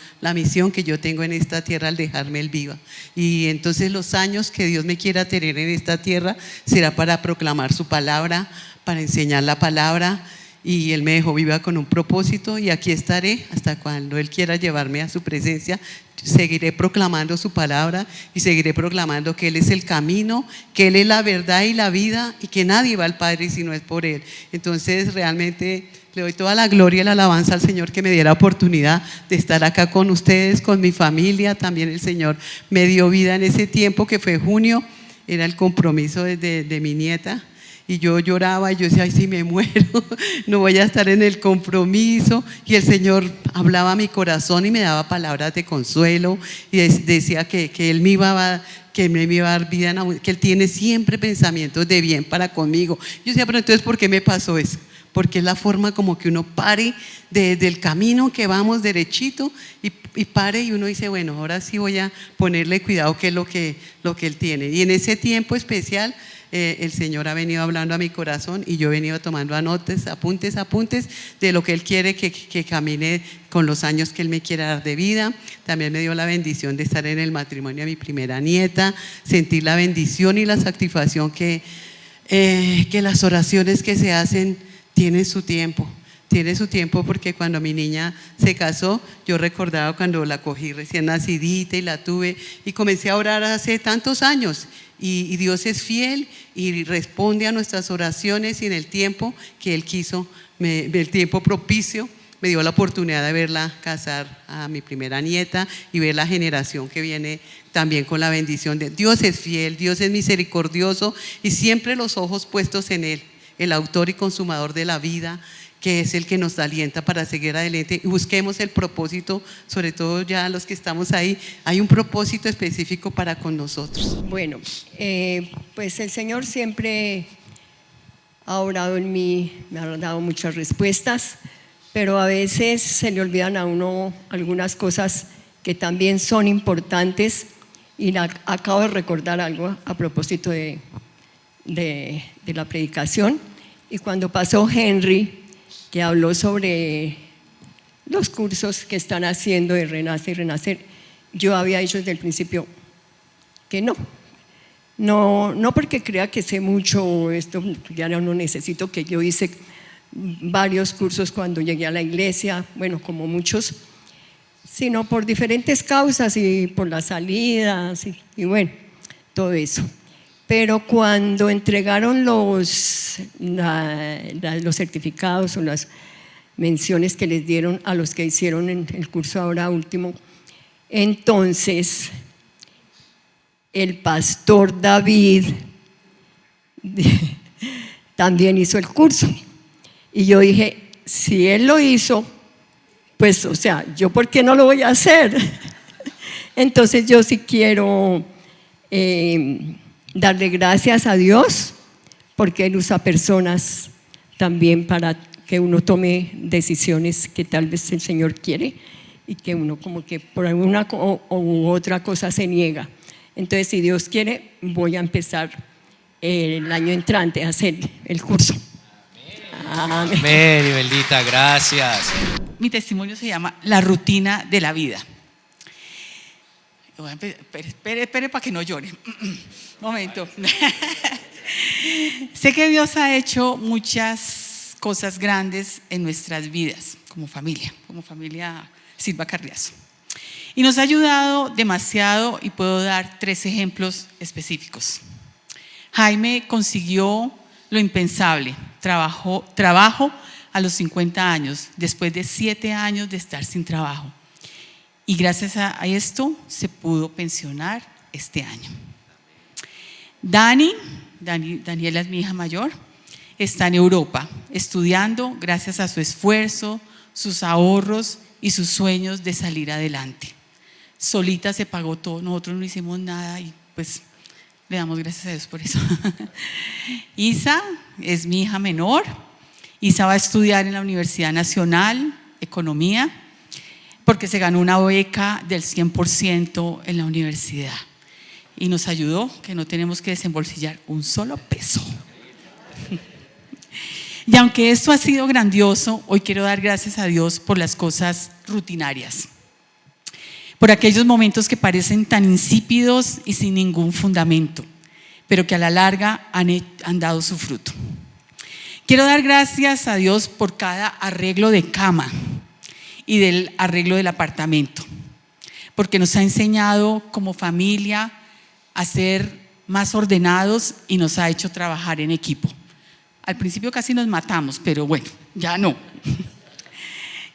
que yo tengo en esta tierra al dejarme Él viva. Y entonces los años que Dios me quiera tener en esta tierra será para proclamar su palabra, para enseñar la palabra, y Él me dejó viva con un propósito, y aquí estaré hasta cuando Él quiera llevarme a su presencia. Seguiré proclamando su palabra y seguiré proclamando que Él es el camino, que Él es la verdad y la vida, y que nadie va al Padre si no es por Él. Entonces realmente le doy toda la gloria y la alabanza al Señor que me diera oportunidad de estar acá con ustedes, con mi familia. También el Señor me dio vida en ese tiempo que fue junio, era el compromiso de mi nieta. Y yo lloraba y yo decía, ay, si me muero, no voy a estar en el compromiso. Y el Señor hablaba a mi corazón y me daba palabras de consuelo y decía que Él me iba a dar vida, que Él tiene siempre pensamientos de bien para conmigo. Yo decía, pero entonces, ¿por qué me pasó eso? Porque es la forma como que uno pare del camino que vamos derechito y pare, y uno dice, bueno, ahora sí voy a ponerle cuidado, que es lo que Él tiene. Y en ese tiempo especial el Señor ha venido hablando a mi corazón y yo he venido tomando apuntes de lo que Él quiere que camine con los años que Él me quiera dar de vida. También me dio la bendición de estar en el matrimonio de mi primera nieta, sentir la bendición y la satisfacción que las oraciones que se hacen tienen su tiempo. Tiene su tiempo, porque cuando mi niña se casó, yo recordaba cuando la cogí recién nacidita y la tuve y comencé a orar hace tantos años, Y Dios es fiel y responde a nuestras oraciones, y en el tiempo que Él quiso, el tiempo propicio, me dio la oportunidad de verla casar a mi primera nieta y ver la generación que viene también con la bendición de Dios. Es fiel, Dios es misericordioso, y siempre los ojos puestos en Él, el autor y consumador de la vida, que es el que nos alienta para seguir adelante. Y busquemos el propósito, sobre todo ya los que estamos ahí, hay un propósito específico para con nosotros. Bueno, pues el Señor siempre ha orado en mí, me ha dado muchas respuestas, pero a veces se le olvidan a uno algunas cosas que también son importantes, y acabo de recordar algo a propósito de la predicación. Y cuando pasó Henry, que habló sobre los cursos que están haciendo de Renace y Renacer, yo había dicho desde el principio que no porque crea que sé mucho esto, ya no necesito, que yo hice varios cursos cuando llegué a la iglesia, bueno, como muchos, sino por diferentes causas y por las salidas y bueno, todo eso. Pero cuando entregaron los certificados o las menciones que les dieron a los que hicieron en el curso ahora último, entonces el pastor David también hizo el curso. Y yo dije, si él lo hizo, pues, o sea, ¿yo por qué no lo voy a hacer? Entonces yo sí quiero darle gracias a Dios, porque Él usa personas también para que uno tome decisiones que tal vez el Señor quiere, y que uno como que por alguna u otra cosa se niega. Entonces, si Dios quiere, voy a empezar el año entrante a hacer el curso. Amén. Amén, y bendita, gracias. Mi testimonio se llama La rutina de la vida. Espere para que no llore. Momento. Sé que Dios ha hecho muchas cosas grandes en nuestras vidas como familia Silva Carriazo. Y nos ha ayudado demasiado, y puedo dar 3 ejemplos específicos. Jaime consiguió lo impensable, trabajo a los 50 años, después de 7 años de estar sin trabajo. Y gracias a esto se pudo pensionar este año. Daniela es mi hija mayor, está en Europa estudiando gracias a su esfuerzo, sus ahorros y sus sueños de salir adelante. Solita se pagó todo, nosotros no hicimos nada, y pues le damos gracias a Dios por eso. Isa es mi hija menor. Isa va a estudiar en la Universidad Nacional Economía, porque se ganó una beca del 100% en la universidad, y nos ayudó, que no tenemos que desembolsillar un solo peso. Y aunque esto ha sido grandioso, hoy quiero dar gracias a Dios por las cosas rutinarias, por aquellos momentos que parecen tan insípidos y sin ningún fundamento, pero que a la larga han dado su fruto. Quiero dar gracias a Dios por cada arreglo de cama y del arreglo del apartamento, porque nos ha enseñado como familia a ser más ordenados y nos ha hecho trabajar en equipo. Al principio casi nos matamos, pero bueno, ya no.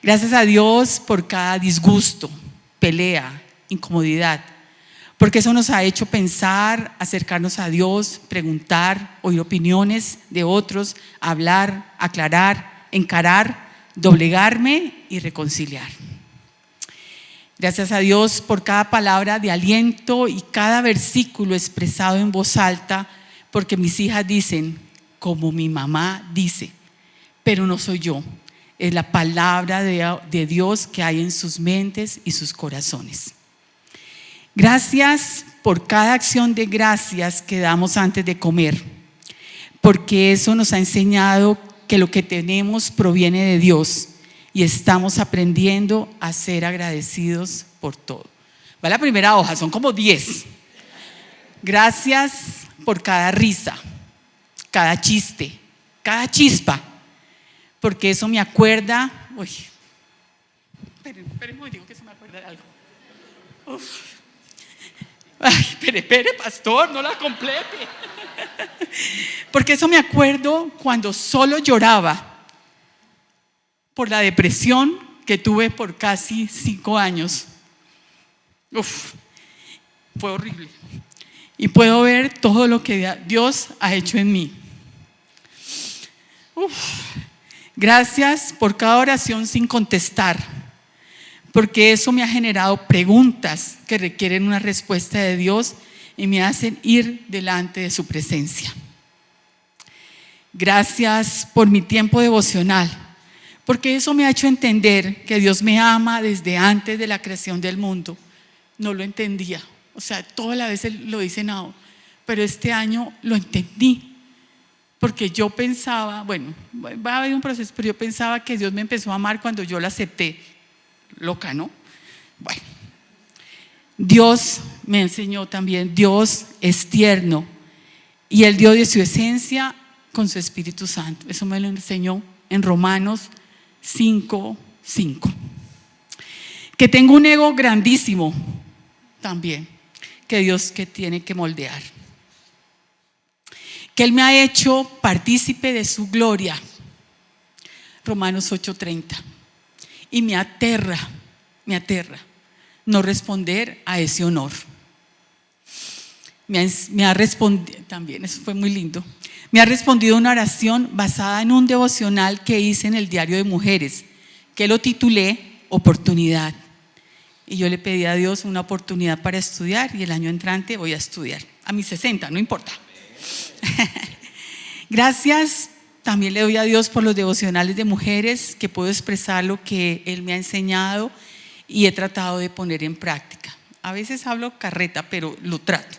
Gracias a Dios por cada disgusto, pelea, incomodidad, porque eso nos ha hecho pensar, acercarnos a Dios, preguntar, oír opiniones de otros, hablar, aclarar, encarar, doblegarme y reconciliar. Gracias a Dios por cada palabra de aliento y cada versículo expresado en voz alta, porque mis hijas dicen, como mi mamá dice, pero no soy yo, es la palabra de Dios que hay en sus mentes y sus corazones. Gracias por cada acción de gracias que damos antes de comer, porque eso nos ha enseñado que lo que tenemos proviene de Dios, y estamos aprendiendo a ser agradecidos por todo. Va la primera hoja, son como 10. Gracias por cada risa, cada chiste, cada chispa, porque eso me acuerda. Uy, esperen, digo que se me acuerda de algo. Uf. Ay, espere, pastor, no la complete. Porque eso me acuerdo cuando solo lloraba por la depresión que tuve por casi 5 años. Uf, fue horrible. Y puedo ver todo lo que Dios ha hecho en mí. Uf. Gracias por cada oración sin contestar, porque eso me ha generado preguntas que requieren una respuesta de Dios y me hacen ir delante de su presencia. Gracias por mi tiempo devocional, porque eso me ha hecho entender que Dios me ama desde antes de la creación del mundo. No lo entendía, o sea, todas las veces lo dicen ahora, pero este año lo entendí. Porque yo pensaba, bueno, va a haber un proceso, pero yo pensaba que Dios me empezó a amar cuando yo lo acepté. Loca, ¿no? Bueno, Dios me enseñó también, Dios es tierno y Él dio de su esencia con su Espíritu Santo. Eso me lo enseñó en Romanos 5:5. Que tengo un ego grandísimo también, que Dios que tiene que moldear. Que Él me ha hecho partícipe de su gloria, Romanos 8:30, y me aterra no responder a ese honor. Me ha respondido, también eso fue muy lindo, me ha respondido una oración basada en un devocional que hice en el Diario de Mujeres, que lo titulé Oportunidad, y yo le pedí a Dios una oportunidad para estudiar, y el año entrante voy a estudiar, a mis 60, no importa. Gracias también le doy a Dios por los devocionales de mujeres, que puedo expresar lo que Él me ha enseñado y he tratado de poner en práctica. A veces hablo carreta, pero lo trato.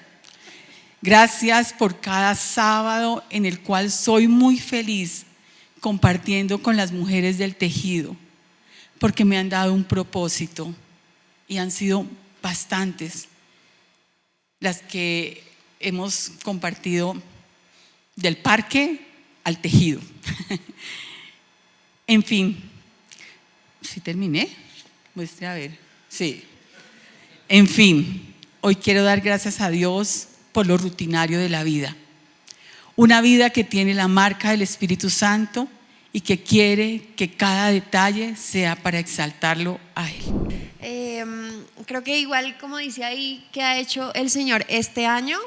Gracias por cada sábado en el cual soy muy feliz compartiendo con las mujeres del tejido, porque me han dado un propósito y han sido bastantes las que hemos compartido del parque al tejido. En fin, ¿sí terminé? Muestre a ver. Sí. En fin, hoy quiero dar gracias a Dios por lo rutinario de la vida. Una vida que tiene la marca del Espíritu Santo y que quiere que cada detalle sea para exaltarlo a Él. Creo que igual como dice ahí que ha hecho el Señor este año,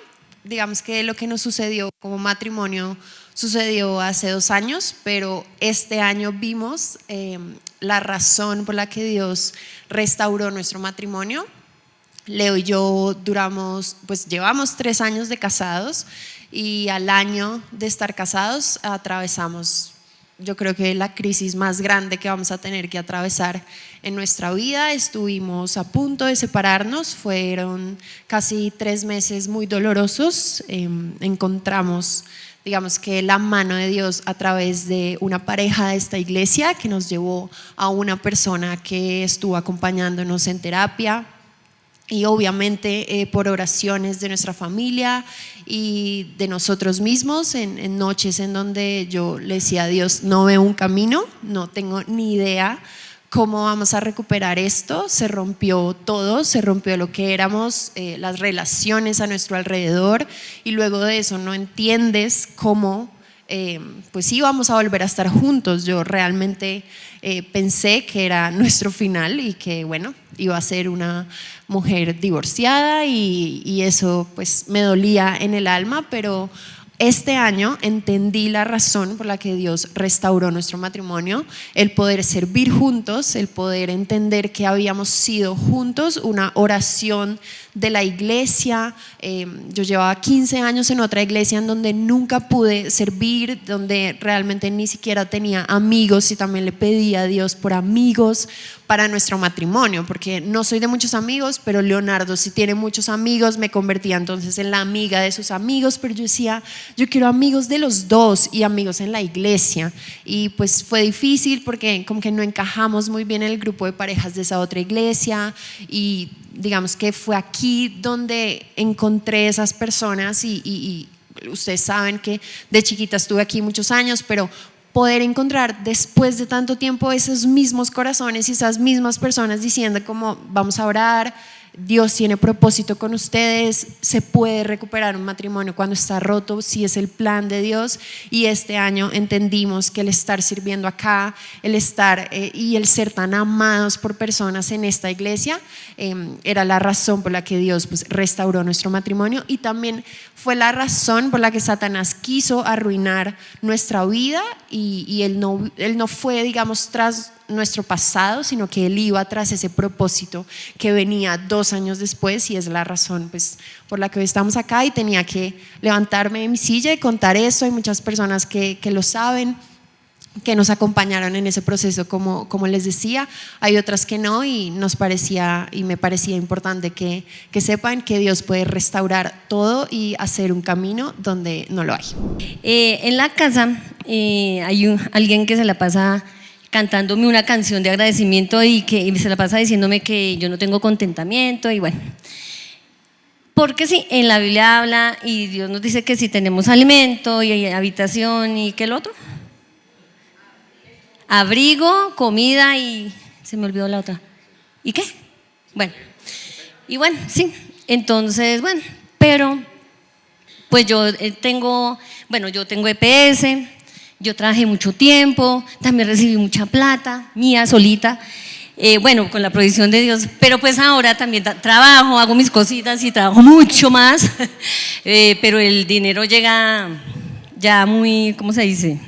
digamos que lo que nos sucedió como matrimonio sucedió hace 2 años, pero este año vimos la razón por la que Dios restauró nuestro matrimonio. Leo y yo llevamos 3 años de casados y al año de estar casados atravesamos, yo creo que la crisis más grande que vamos a tener que atravesar en nuestra vida. Estuvimos a punto de separarnos, fueron casi 3 meses muy dolorosos. Encontramos, digamos que la mano de Dios a través de una pareja de esta iglesia que nos llevó a una persona que estuvo acompañándonos en terapia. Y obviamente por oraciones de nuestra familia y de nosotros mismos en noches en donde yo le decía a Dios, no veo un camino, no tengo ni idea cómo vamos a recuperar esto. Se rompió todo, se rompió lo que éramos, las relaciones a nuestro alrededor, y luego de eso no entiendes cómo pues íbamos a volver a estar juntos. Yo realmente pensé que era nuestro final y que bueno, iba a ser una mujer divorciada y eso pues me dolía en el alma, pero este año entendí la razón por la que Dios restauró nuestro matrimonio, el poder servir juntos, el poder entender que habíamos sido juntos, una oración de la iglesia. Yo llevaba 15 años en otra iglesia en donde nunca pude servir, donde realmente ni siquiera tenía amigos, y también le pedí a Dios por amigos para nuestro matrimonio, porque no soy de muchos amigos, pero Leonardo sí tiene muchos amigos. Me convertía entonces en la amiga de sus amigos, pero yo decía, yo quiero amigos de los dos y amigos en la iglesia. Y pues fue difícil porque como que no encajamos muy bien en el grupo de parejas de esa otra iglesia, y digamos que fue aquí donde encontré esas personas y ustedes saben que de chiquita estuve aquí muchos años, pero poder encontrar después de tanto tiempo esos mismos corazones y esas mismas personas diciendo como vamos a orar, Dios tiene propósito con ustedes, se puede recuperar un matrimonio cuando está roto, si es el plan de Dios. Y este año entendimos que el estar sirviendo acá, el estar y el ser tan amados por personas en esta iglesia era la razón por la que Dios pues restauró nuestro matrimonio, y también fue la razón por la que Satanás quiso arruinar nuestra vida, y él no fue, digamos, tras nuestro pasado, sino que él iba tras ese propósito que venía 2 años después, y es la razón pues por la que hoy estamos acá. Y tenía que levantarme de mi silla y contar eso. Hay muchas personas que lo saben, que nos acompañaron en ese proceso, como les decía. Hay otras que no, y nos parecía y me parecía importante que sepan que Dios puede restaurar todo y hacer un camino donde no lo hay. En la casa hay alguien que se la pasa cantándome una canción de agradecimiento y se la pasa diciéndome que yo no tengo contentamiento, y bueno, porque sí, en la Biblia habla y Dios nos dice que si tenemos alimento y habitación y ¿qué el otro? Abrigo, comida y se me olvidó la otra. ¿Y qué? Bueno, y bueno, sí, entonces, bueno, pero pues yo tengo EPS. Yo trabajé mucho tiempo, también recibí mucha plata, mía solita, bueno, con la provisión de Dios, pero pues ahora también trabajo, hago mis cositas y trabajo mucho más, pero el dinero llega ya muy, ¿cómo se dice?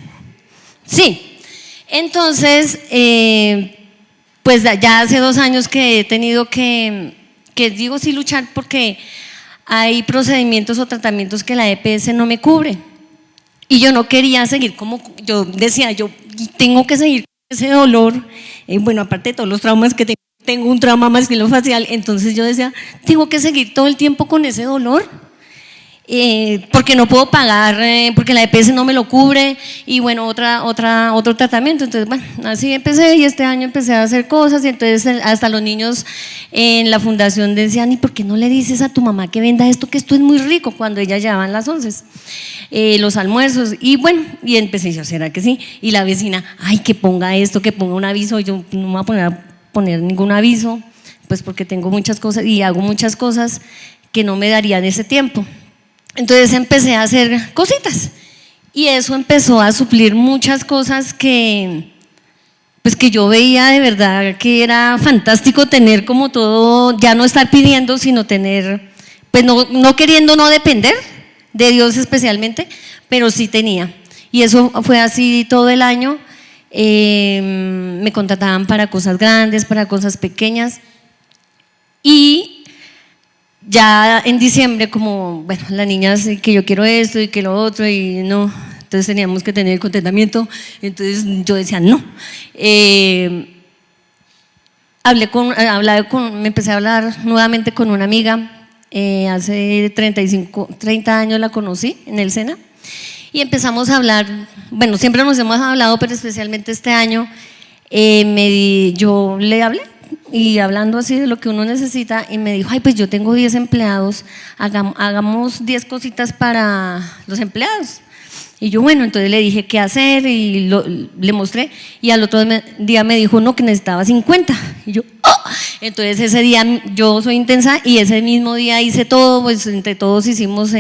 Sí, entonces, pues ya hace 2 años que he tenido que digo sí luchar, porque hay procedimientos o tratamientos que la EPS no me cubre. Y yo no quería seguir, como yo decía, yo tengo que seguir con ese dolor, bueno, aparte de todos los traumas que tengo un trauma maxilofacial, entonces yo decía, tengo que seguir todo el tiempo con ese dolor, porque no puedo pagar, porque la EPS no me lo cubre, y bueno, otro tratamiento. Entonces, bueno, así empecé, y este año empecé a hacer cosas, y entonces hasta los niños en la fundación decían, ¿y por qué no le dices a tu mamá que venda esto, que esto es muy rico? Cuando ella llevaban las 11, los almuerzos, y bueno, y empecé yo, ¿será que sí? Y la vecina, ay, que ponga esto, que ponga un aviso. Y yo no me voy a poner ningún aviso, pues porque tengo muchas cosas y hago muchas cosas que no me darían ese tiempo. Entonces empecé a hacer cositas, y eso empezó a suplir muchas cosas que yo veía de verdad que era fantástico tener, como todo, ya no estar pidiendo, sino tener, pues no queriendo no depender de Dios especialmente, pero sí tenía. Y eso fue así todo el año. Me contrataban para cosas grandes, para cosas pequeñas, y ya en diciembre, como, bueno, las niñas, que yo quiero esto y que lo otro, y no, entonces teníamos que tener contentamiento. Entonces yo decía no. Me empecé a hablar nuevamente con una amiga, hace 30 años la conocí en el SENA, y empezamos a hablar, bueno, siempre nos hemos hablado, pero especialmente este año, yo le hablé, y hablando así de lo que uno necesita, y me dijo, ay, pues yo tengo 10 empleados, hagamos 10 cositas para los empleados. Y yo, bueno, entonces le dije qué hacer, y le mostré, y al otro día me dijo no, que necesitaba 50. Y yo, ¡oh! Entonces ese día, yo soy intensa, y ese mismo día hice todo, pues entre todos hicimos,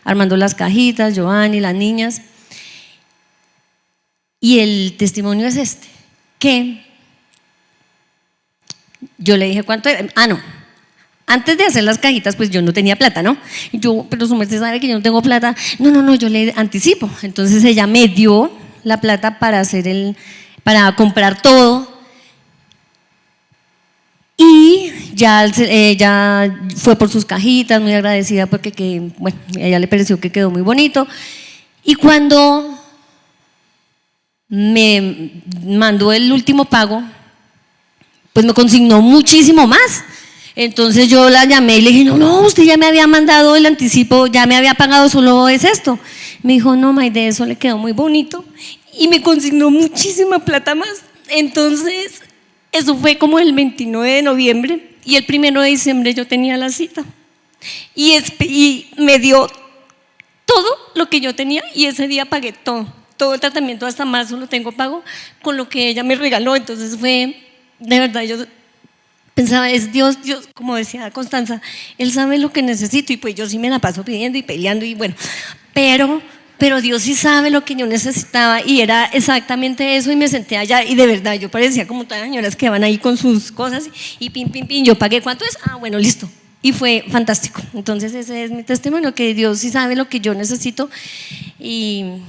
armando las cajitas, Giovanni, las niñas. Y el testimonio es este, que yo le dije cuánto era. No, antes de hacer las cajitas, pues yo no tenía plata, ¿no? Pero su merced sabe que yo no tengo plata. No, yo le anticipo. Entonces ella me dio la plata para para comprar todo, y ya ella fue por sus cajitas, muy agradecida, porque bueno, a ella le pareció que quedó muy bonito. Y cuando me mandó el último pago, pues me consignó muchísimo más. Entonces yo la llamé y le dije, no, usted ya me había mandado el anticipo, ya me había pagado, solo es esto. Me dijo, no, Maide, eso le quedó muy bonito, y me consignó muchísima plata más. Entonces eso fue como el 29 de noviembre, y el 1 de diciembre yo tenía la cita, y me dio todo lo que yo tenía, y ese día pagué todo el tratamiento, hasta marzo lo tengo pago con lo que ella me regaló. Entonces fue, de verdad, yo pensaba, es Dios, Dios, como decía Constanza, Él sabe lo que necesito y pues yo sí me la paso pidiendo y peleando y bueno, pero Dios sí sabe lo que yo necesitaba y era exactamente eso y me senté allá y de verdad yo parecía como todas las señoras que van ahí con sus cosas y pin, pin, pin, yo pagué, ¿cuánto es? Ah, bueno, listo. Y fue fantástico. Entonces ese es mi testimonio, que Dios sí sabe lo que yo necesito y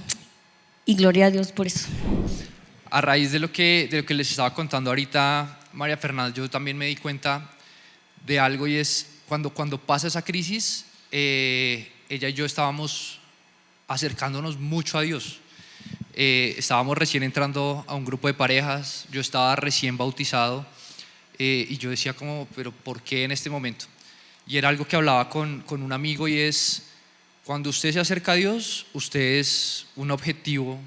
gloria a Dios por eso. A raíz de lo que les estaba contando ahorita, María Fernanda, yo también me di cuenta de algo y es cuando pasa esa crisis, ella y yo estábamos acercándonos mucho a Dios. Estábamos recién entrando a un grupo de parejas, yo estaba recién bautizado y yo decía como, pero ¿por qué en este momento? Y era algo que hablaba con un amigo y es, cuando usted se acerca a Dios, usted es un objetivo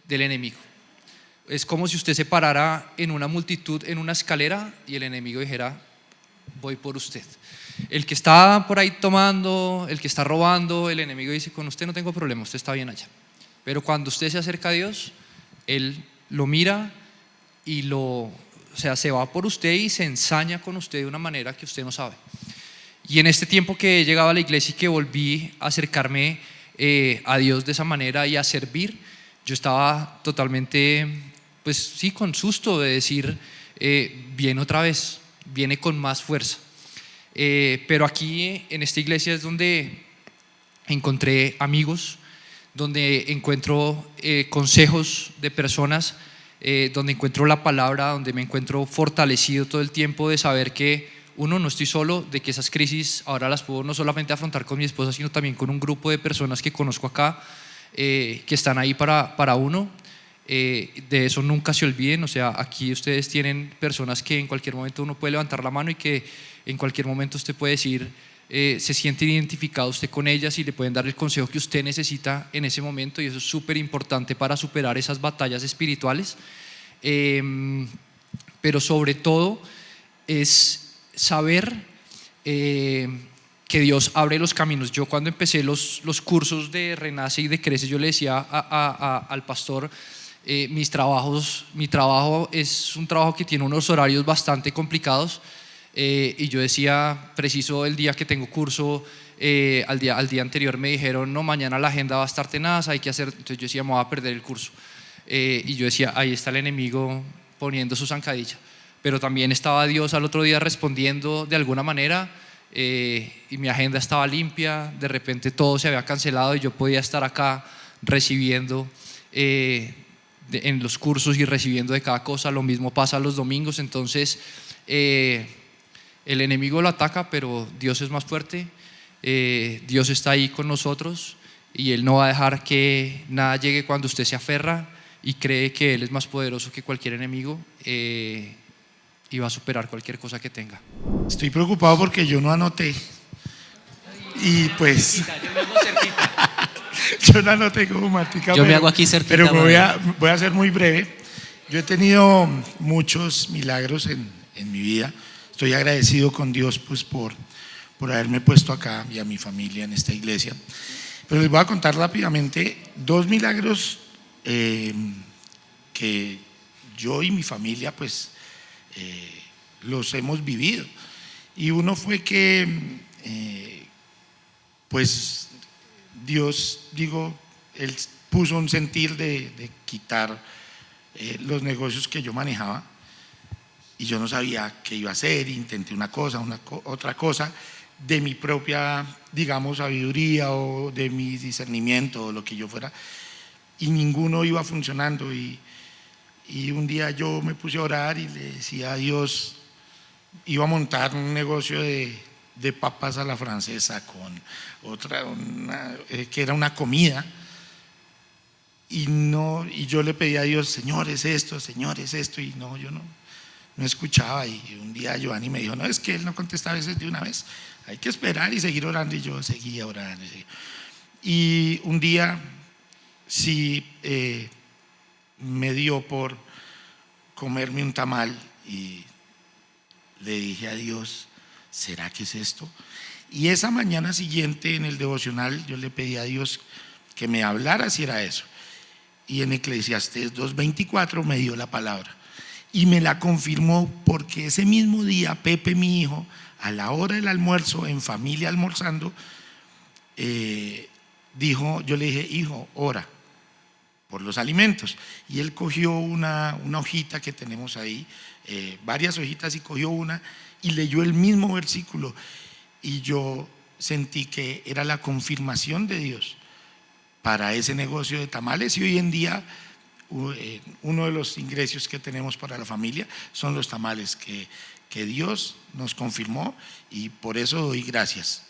del enemigo. Es como si usted se parara en una multitud, en una escalera y el enemigo dijera, voy por usted. El que está por ahí tomando, el que está robando, el enemigo dice, con usted no tengo problema, usted está bien allá. Pero cuando usted se acerca a Dios, Él lo mira y se va por usted y se ensaña con usted de una manera que usted no sabe. Y en este tiempo que he llegado a la iglesia y que volví a acercarme a Dios de esa manera y a servir, yo estaba totalmente, pues sí, con susto de decir, viene otra vez, viene con más fuerza. Pero aquí en esta iglesia es donde encontré amigos, donde encuentro consejos de personas, donde encuentro la palabra, donde me encuentro fortalecido todo el tiempo de saber que uno, no estoy solo, de que esas crisis ahora las puedo no solamente afrontar con mi esposa, sino también con un grupo de personas que conozco acá, que están ahí para uno. De eso nunca se olviden, o sea, aquí ustedes tienen personas que en cualquier momento uno puede levantar la mano y que en cualquier momento usted puede decir, se siente identificado usted con ellas y le pueden dar el consejo que usted necesita en ese momento, y eso es súper importante para superar esas batallas espirituales. Pero sobre todo es saber que Dios abre los caminos. Yo cuando empecé los cursos de Renace y de Crece, yo le decía al pastor, mi trabajo es un trabajo que tiene unos horarios bastante complicados, y yo decía, preciso el día que tengo curso, al día anterior me dijeron, no, mañana la agenda va a estar tenaz, hay que hacer, entonces yo decía, me voy a perder el curso, y yo decía, ahí está el enemigo poniendo su zancadilla. Pero también estaba Dios al otro día respondiendo de alguna manera, y mi agenda estaba limpia, de repente todo se había cancelado y yo podía estar acá recibiendo en los cursos y recibiendo de cada cosa. Lo mismo pasa los domingos. Entonces el enemigo lo ataca, pero Dios es más fuerte, Dios está ahí con nosotros y Él no va a dejar que nada llegue cuando usted se aferra y cree que Él es más poderoso que cualquier enemigo, y va a superar cualquier cosa que tenga. Estoy preocupado porque yo no anoté. Y pues yo no anoté como Martica. Yo me hago aquí cerquita. Pero voy a ser muy breve. Yo he tenido muchos milagros en mi vida. Estoy agradecido con Dios pues por haberme puesto acá y a mi familia en esta iglesia. Pero les voy a contar rápidamente 2 milagros que yo y mi familia pues los hemos vivido. Y uno fue que pues Dios, Él puso un sentir de quitar los negocios que yo manejaba y yo no sabía qué iba a hacer. Intenté una cosa, otra cosa de mi propia, sabiduría o de mi discernimiento o lo que yo fuera, y ninguno iba funcionando. Y un día yo me puse a orar y le decía a Dios, iba a montar un negocio de papas a la francesa con otra, que era una comida, y yo le pedía a Dios, Señor, es esto, y no, yo no escuchaba. Y un día Giovanni me dijo, no, es que él no contesta a veces de una vez, hay que esperar y seguir orando. Y yo seguía orando. Y un día sí me dio por comerme un tamal y le dije a Dios, ¿será que es esto? Y esa mañana siguiente en el devocional yo le pedí a Dios que me hablara si era eso, y en Eclesiastés 2:24 me dio la palabra. Y me la confirmó porque ese mismo día Pepe, mi hijo, a la hora del almuerzo, en familia almorzando, dijo, yo le dije, hijo, ora por los alimentos. Y él cogió una hojita que tenemos ahí, varias hojitas, y cogió una y leyó el mismo versículo. Y yo sentí que era la confirmación de Dios para ese negocio de tamales. Y hoy en día uno de los ingresos que tenemos para la familia son los tamales que Dios nos confirmó, y por eso doy gracias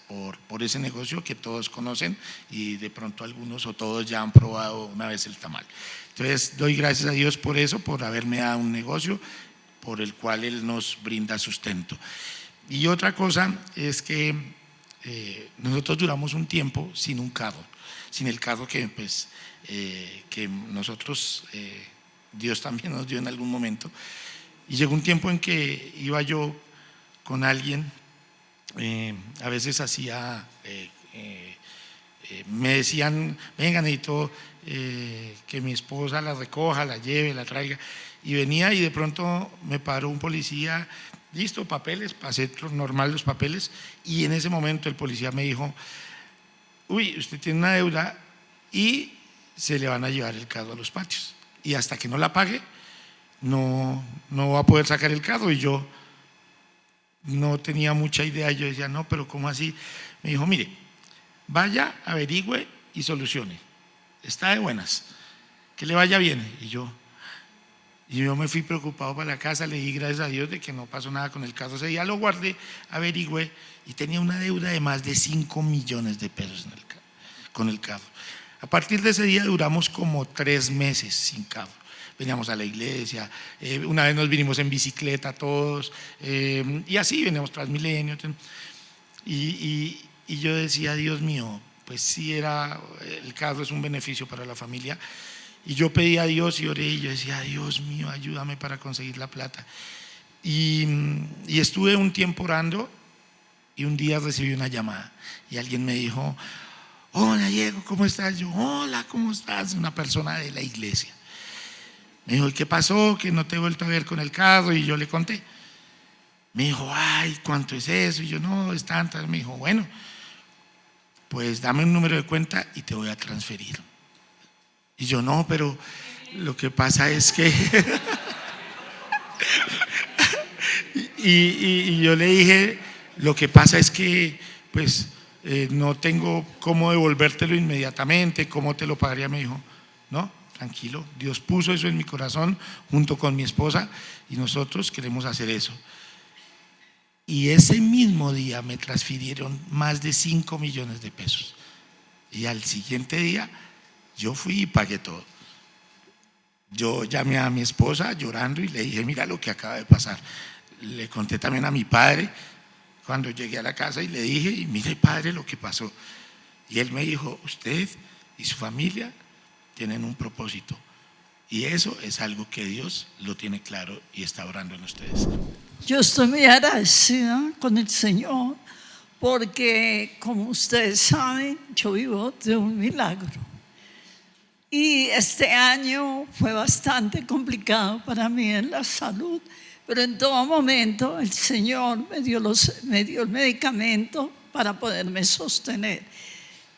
por ese negocio que todos conocen, y de pronto algunos o todos ya han probado una vez el tamal. Entonces doy gracias a Dios por eso, por haberme dado un negocio por el cual Él nos brinda sustento. Y otra cosa es que nosotros duramos un tiempo sin un carro, sin el carro que pues que nosotros, Dios también nos dio en algún momento. Y llegó un tiempo en que iba yo con alguien, a veces hacía, me decían, venga, necesito que mi esposa la recoja, la lleve, la traiga, y venía y de pronto me paró un policía, listo, papeles, pasé normal los papeles, y en ese momento el policía me dijo, uy, usted tiene una deuda y se le van a llevar el carro a los patios, y hasta que no la pague no va a poder sacar el carro. Y yo no tenía mucha idea, yo decía, no, pero ¿cómo así? Me dijo, mire, vaya, averigüe y solucione, está de buenas, que le vaya bien. Y yo me fui preocupado para la casa, le di gracias a Dios de que no pasó nada con el carro. Ese día lo guardé, averigüé, y tenía una deuda de más de 5 millones de pesos con el carro. A partir de ese día duramos como 3 meses sin carro. Veníamos a la iglesia, una vez nos vinimos en bicicleta todos, y así veníamos Transmilenio. Y yo decía, Dios mío, pues sí, el carro es un beneficio para la familia. Y yo pedí a Dios y oré, y yo decía, Dios mío, ayúdame para conseguir la plata. Y estuve un tiempo orando, y un día recibí una llamada y alguien me dijo, hola Diego, ¿cómo estás? Yo, hola, ¿cómo estás? Una persona de la iglesia. Me dijo, ¿y qué pasó? Que no te he vuelto a ver con el carro. Y yo le conté. Me dijo, ay, ¿cuánto es eso? Y yo, no, es tanto. Me dijo, bueno, pues dame un número de cuenta y te voy a transferir. Y yo, no, pero lo que pasa es que y yo le dije, lo que pasa es que pues no tengo cómo devolvértelo inmediatamente, ¿cómo te lo pagaría? Me dijo, no, tranquilo, Dios puso eso en mi corazón junto con mi esposa, y nosotros queremos hacer eso. Y ese mismo día me transfirieron más de 5 millones de pesos, y al siguiente día yo fui y pagué todo. Yo llamé a mi esposa llorando y le dije, mira lo que acaba de pasar. Le conté también a mi padre cuando llegué a la casa, y le dije, y mire padre lo que pasó. Y él me dijo, usted y su familia tienen un propósito, y eso es algo que Dios lo tiene claro y está orando en ustedes. Yo estoy muy agradecida con el Señor porque, como ustedes saben, yo vivo de un milagro. Y este año fue bastante complicado para mí en la salud, pero en todo momento el Señor me dio el medicamento para poderme sostener.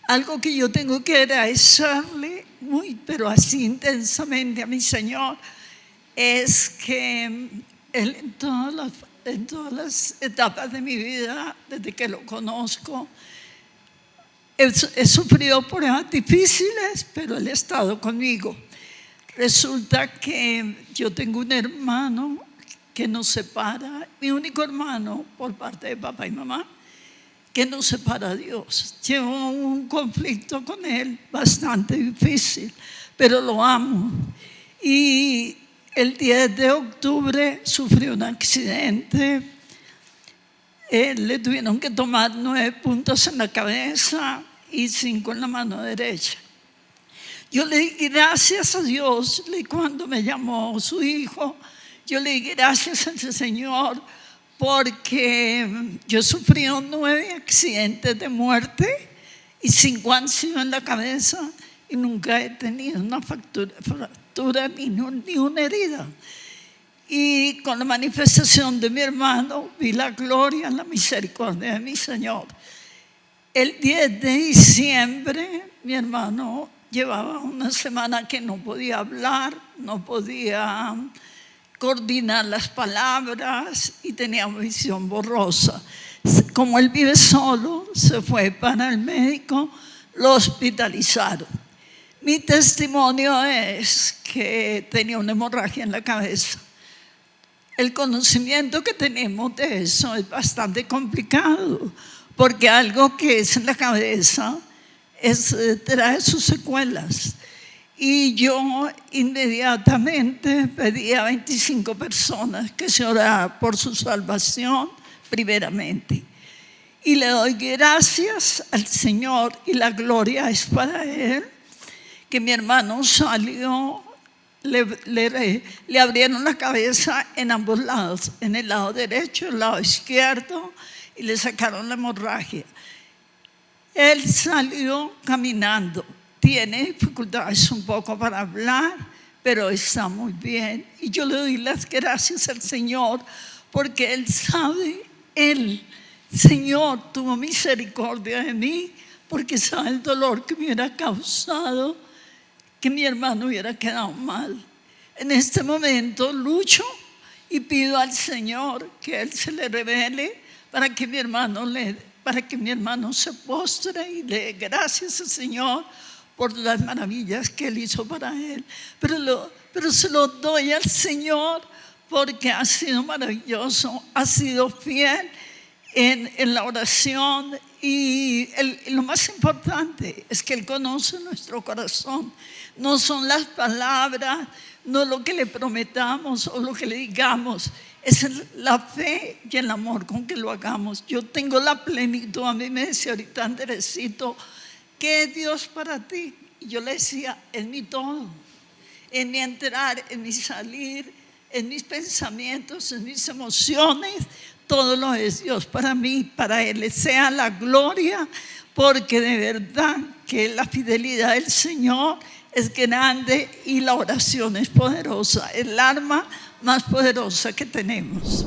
Algo que yo tengo que agradecerle pero así intensamente a mi Señor, es que Él en todas las etapas de mi vida, desde que lo conozco, he sufrido pruebas difíciles, pero Él ha estado conmigo. Resulta que yo tengo un hermano que nos separa, mi único hermano por parte de papá y mamá, que nos separa a Dios. Llevo un conflicto con él bastante difícil, pero lo amo. Y el 10 de octubre sufrió un accidente. Le tuvieron que tomar 9 puntos en la cabeza y 5 en la mano derecha. Yo le di gracias a Dios cuando me llamó su hijo. Yo le di gracias al Señor porque yo sufrí 9 accidentes de muerte y 5 han sido en la cabeza, y nunca he tenido una fractura ni una herida. Y con la manifestación de mi hermano vi la gloria, la misericordia de mi Señor. El 10 de diciembre mi hermano llevaba una semana que no podía hablar, no podía coordinar las palabras y tenía visión borrosa. Como él vive solo, se fue para el médico, lo hospitalizaron. Mi testimonio es que tenía una hemorragia en la cabeza. El conocimiento que tenemos de eso es bastante complicado, porque algo que es en la cabeza trae sus secuelas. Y yo inmediatamente pedí a 25 personas que se orara por su salvación primeramente. Y le doy gracias al Señor, y la gloria es para Él, que mi hermano salió, le abrieron la cabeza en ambos lados, en el lado derecho y el lado izquierdo, y le sacaron la hemorragia. Él salió caminando, tiene dificultades un poco para hablar, pero está muy bien. Y yo le doy las gracias al Señor, porque Él sabe, Señor, tuvo misericordia de mí, porque sabe el dolor que me hubiera causado que mi hermano hubiera quedado mal. En este momento lucho y pido al Señor que Él se le revele para que mi hermano se postre y le dé gracias al Señor por las maravillas que Él hizo para él. Pero se lo doy al Señor porque ha sido maravilloso, ha sido fiel en la oración, y lo más importante es que Él conoce nuestro corazón. No son las palabras, no lo que le prometamos o lo que le digamos, es la fe y el amor con que lo hagamos. Yo tengo la plenitud. A mí me decía ahorita Andresito, ¿qué es Dios para ti? Y yo le decía, es mi todo, en mi entrar, en mi salir, en mis pensamientos, en mis emociones, todo lo es Dios para mí. Para Él sea la gloria, porque de verdad que la fidelidad del Señor es grande y la oración es poderosa, es el arma más poderosa que tenemos.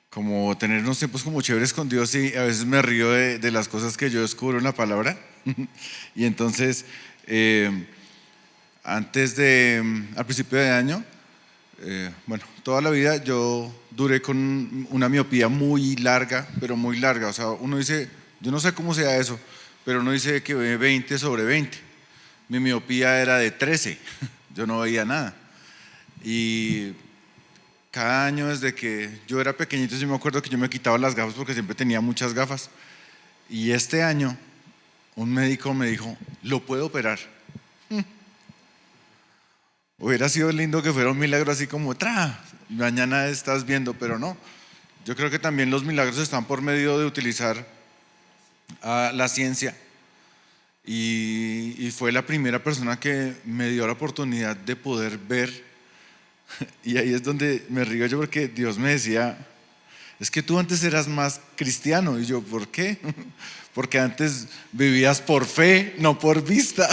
Como tener unos tiempos como chéveres con Dios, y a veces me río de las cosas que yo descubro en la palabra. Y entonces, al principio de año, toda la vida yo duré con una miopía muy larga, pero muy larga. O sea, uno dice, yo no sé cómo sea eso, pero uno dice que ve 20/20. Mi miopía era de 13, yo no veía nada. Y cada año desde que yo era pequeñito, yo me acuerdo que yo me quitaba las gafas porque siempre tenía muchas gafas. Y este año un médico me dijo, lo puedo operar. Hubiera sido lindo que fuera un milagro así como, mañana estás viendo, pero no. Yo creo que también los milagros están por medio de utilizar la ciencia. Y fue la primera persona que me dio la oportunidad de poder ver. Y ahí es donde me río yo, porque Dios me decía, es que tú antes eras más cristiano. Y yo, ¿por qué? Porque antes vivías por fe, no por vista.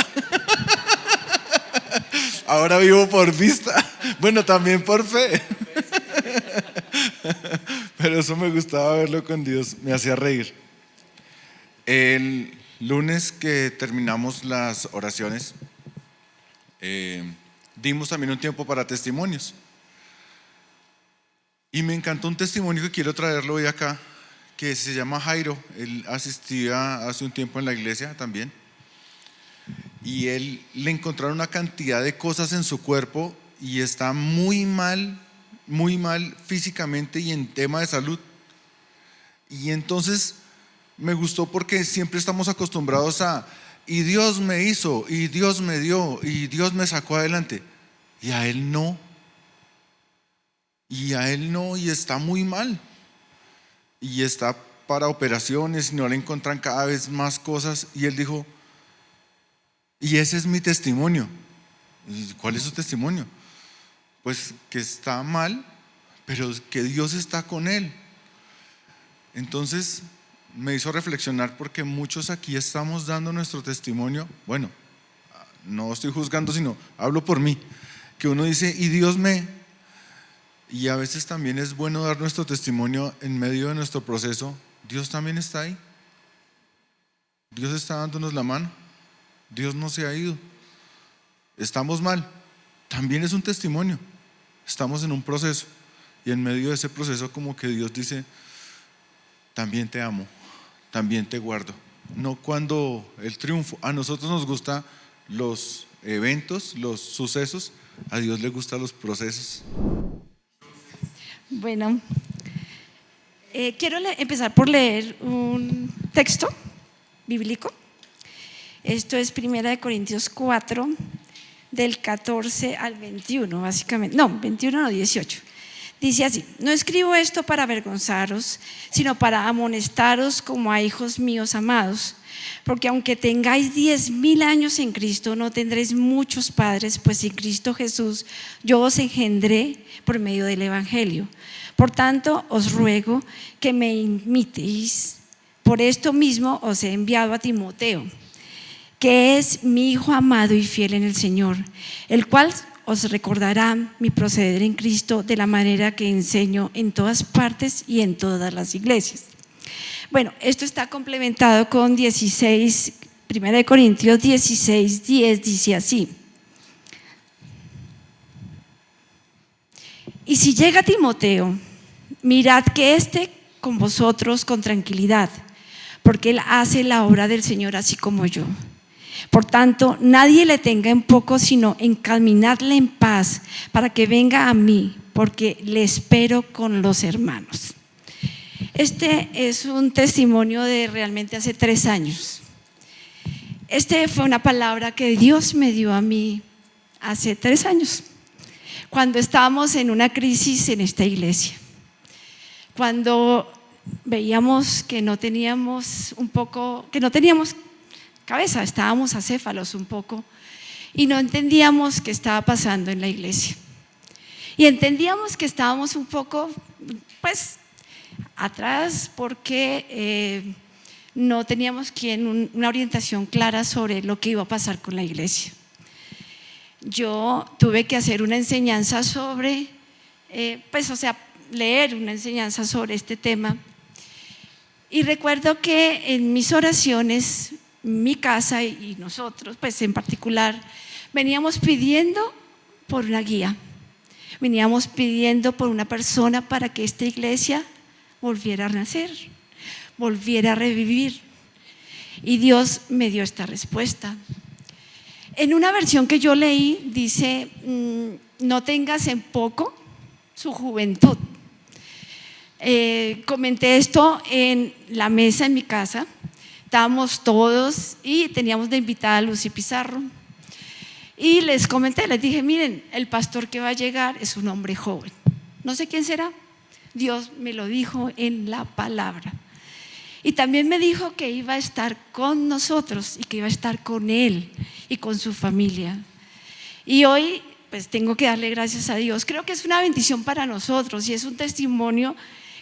Ahora vivo por vista. Bueno, también por fe. Pero eso me gustaba verlo con Dios, me hacía reír. El lunes que terminamos las oraciones, dimos también un tiempo para testimonios. Y me encantó un testimonio que quiero traerlo hoy acá, que se llama Jairo. Él asistía hace un tiempo en la iglesia también. Y él le encontraron una cantidad de cosas en su cuerpo y está muy mal físicamente y en tema de salud. Y entonces me gustó, porque siempre estamos acostumbrados a, y Dios me hizo, y Dios me dio, y Dios me sacó adelante. Y a él no. Y está muy mal. Y está para operaciones, y no le encuentran cada vez más cosas. Y él dijo, y ese es mi testimonio. ¿Y cuál es su testimonio? Pues que está mal, pero que Dios está con él. Entonces me hizo reflexionar, porque muchos aquí estamos dando nuestro testimonio. Bueno, no estoy juzgando, sino hablo por mí, que uno dice, y Dios Y a veces también es bueno dar nuestro testimonio en medio de nuestro proceso. Dios también está ahí. Dios está dándonos la mano. Dios no se ha ido. Estamos mal. También es un testimonio. Estamos en un proceso. Y en medio de ese proceso como que Dios dice, también te amo, también te guardo. No cuando el triunfo, a nosotros nos gustan los eventos, los sucesos, a Dios le gustan los procesos. Bueno, quiero empezar por leer un texto bíblico. Esto es 1 Corintios 4, del 14 al 21, básicamente. No, 21 no, 18. Dice así: no escribo esto para avergonzaros, sino para amonestaros como a hijos míos amados. Porque aunque tengáis 10.000 años en Cristo, no tendréis muchos padres, pues en Cristo Jesús yo os engendré por medio del Evangelio. Por tanto, os ruego que me imitéis. Por esto mismo os he enviado a Timoteo, que es mi hijo amado y fiel en el Señor, el cual os recordará mi proceder en Cristo de la manera que enseño en todas partes y en todas las iglesias. Bueno, esto está complementado con 16, 1 Corintios 16, 10, dice así: y si llega Timoteo, mirad que esté con vosotros con tranquilidad, porque él hace la obra del Señor así como yo. Por tanto, nadie le tenga en poco, sino encaminadle en paz, para que venga a mí, porque le espero con los hermanos. Este es un testimonio de realmente hace 3 años. Este fue una palabra que Dios me dio a mí hace 3 años, cuando estábamos en una crisis en esta iglesia, cuando veíamos que no teníamos cabeza, estábamos acéfalos un poco y no entendíamos qué estaba pasando en la iglesia. Y entendíamos que estábamos un poco, pues, atrás porque no teníamos una orientación clara sobre lo que iba a pasar con la iglesia. Yo tuve que hacer una enseñanza sobre, leer una enseñanza sobre este tema. Y recuerdo que en mis oraciones, mi casa y nosotros, pues en particular, veníamos pidiendo por una guía, veníamos pidiendo por una persona para que esta iglesia volviera a nacer, volviera a revivir. Y Dios me dio esta respuesta. En una versión que yo leí dice: no tengas en poco su juventud. Comenté esto en la mesa en mi casa. Estábamos todos y teníamos de invitada a Lucy Pizarro. Y les comenté, les dije: miren, el pastor que va a llegar es un hombre joven. No sé quién será. Dios me lo dijo en la palabra. Y también me dijo que iba a estar con nosotros y que iba a estar con él y con su familia. Y hoy, pues tengo que darle gracias a Dios. Creo que es una bendición para nosotros y es un testimonio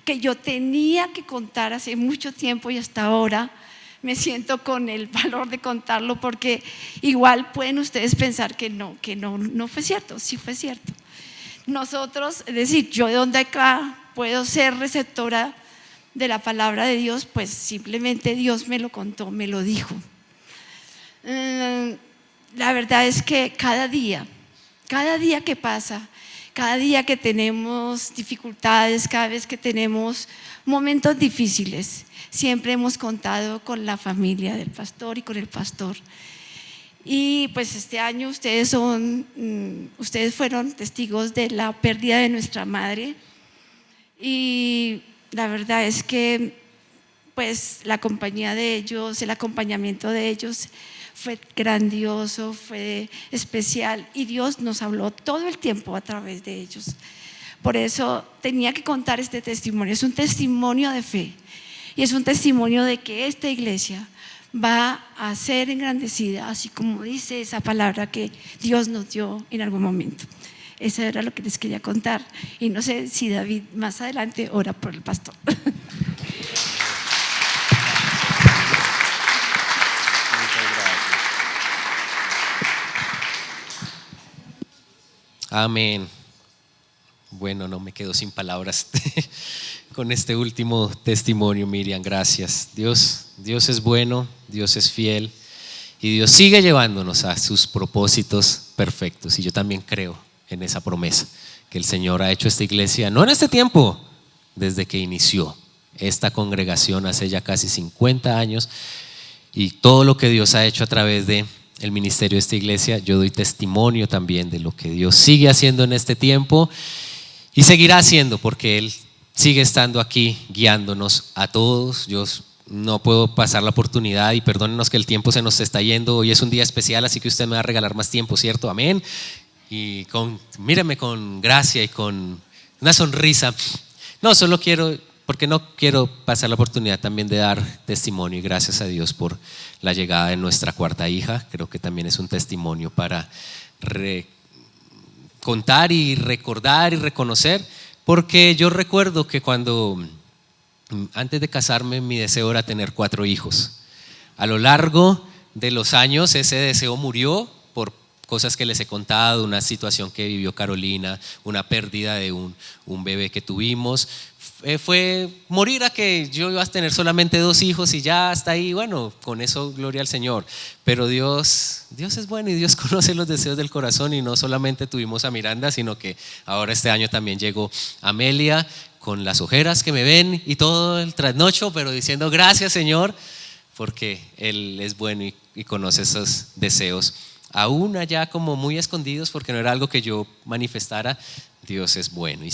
que yo tenía que contar hace mucho tiempo y hasta ahora me siento con el valor de contarlo, porque igual pueden ustedes pensar que no fue cierto. Sí fue cierto. Nosotros, es decir, yo de donde acá puedo ser receptora de la palabra de Dios, pues simplemente Dios me lo contó, me lo dijo. La verdad es que cada día que pasa, cada día que tenemos dificultades, cada vez que tenemos momentos difíciles, siempre hemos contado con la familia del pastor y con el pastor. Y pues este año ustedes fueron testigos de la pérdida de nuestra madre, y la verdad es que pues la compañía de ellos, el acompañamiento de ellos fue grandioso, fue especial, y Dios nos habló todo el tiempo a través de ellos. Por eso tenía que contar este testimonio. Es un testimonio de fe y es un testimonio de que esta iglesia va a ser engrandecida, así como dice esa palabra que Dios nos dio en algún momento. Eso era lo que les quería contar, y no sé si David más adelante ora por el pastor. Amén. Bueno, no me quedo sin palabras con este último testimonio, Miriam. Gracias. Dios es bueno, Dios es fiel y Dios sigue llevándonos a sus propósitos perfectos. Y yo también creo en esa promesa que el Señor ha hecho a esta iglesia, no en este tiempo, desde que inició esta congregación hace ya casi 50 años, y todo lo que Dios ha hecho a través de el ministerio de esta iglesia. Yo doy testimonio también de lo que Dios sigue haciendo en este tiempo y seguirá haciendo, porque Él sigue estando aquí guiándonos a todos. Yo no puedo pasar la oportunidad, y perdónenos que el tiempo se nos está yendo. Hoy es un día especial, así que usted me va a regalar más tiempo, ¿cierto? Amén. Y míreme con gracia y con una sonrisa. No, solo quiero, porque no quiero pasar la oportunidad también de dar testimonio, y gracias a Dios por la llegada de nuestra cuarta hija. Creo que también es un testimonio para contar y recordar y reconocer, porque yo recuerdo que antes de casarme, mi deseo era tener 4 hijos. A lo largo de los años ese deseo murió por cosas que les he contado, una situación que vivió Carolina, una pérdida de un bebé que tuvimos. Fue morir a que yo iba a tener solamente 2 hijos y ya hasta ahí. Bueno, con eso gloria al Señor. Pero Dios es bueno y Dios conoce los deseos del corazón, y no solamente tuvimos a Miranda, sino que ahora este año también llegó Amelia, con las ojeras que me ven y todo el trasnocho, pero diciendo gracias, Señor, porque Él es bueno y conoce esos deseos, aún allá como muy escondidos, porque no era algo que yo manifestara. Dios es bueno.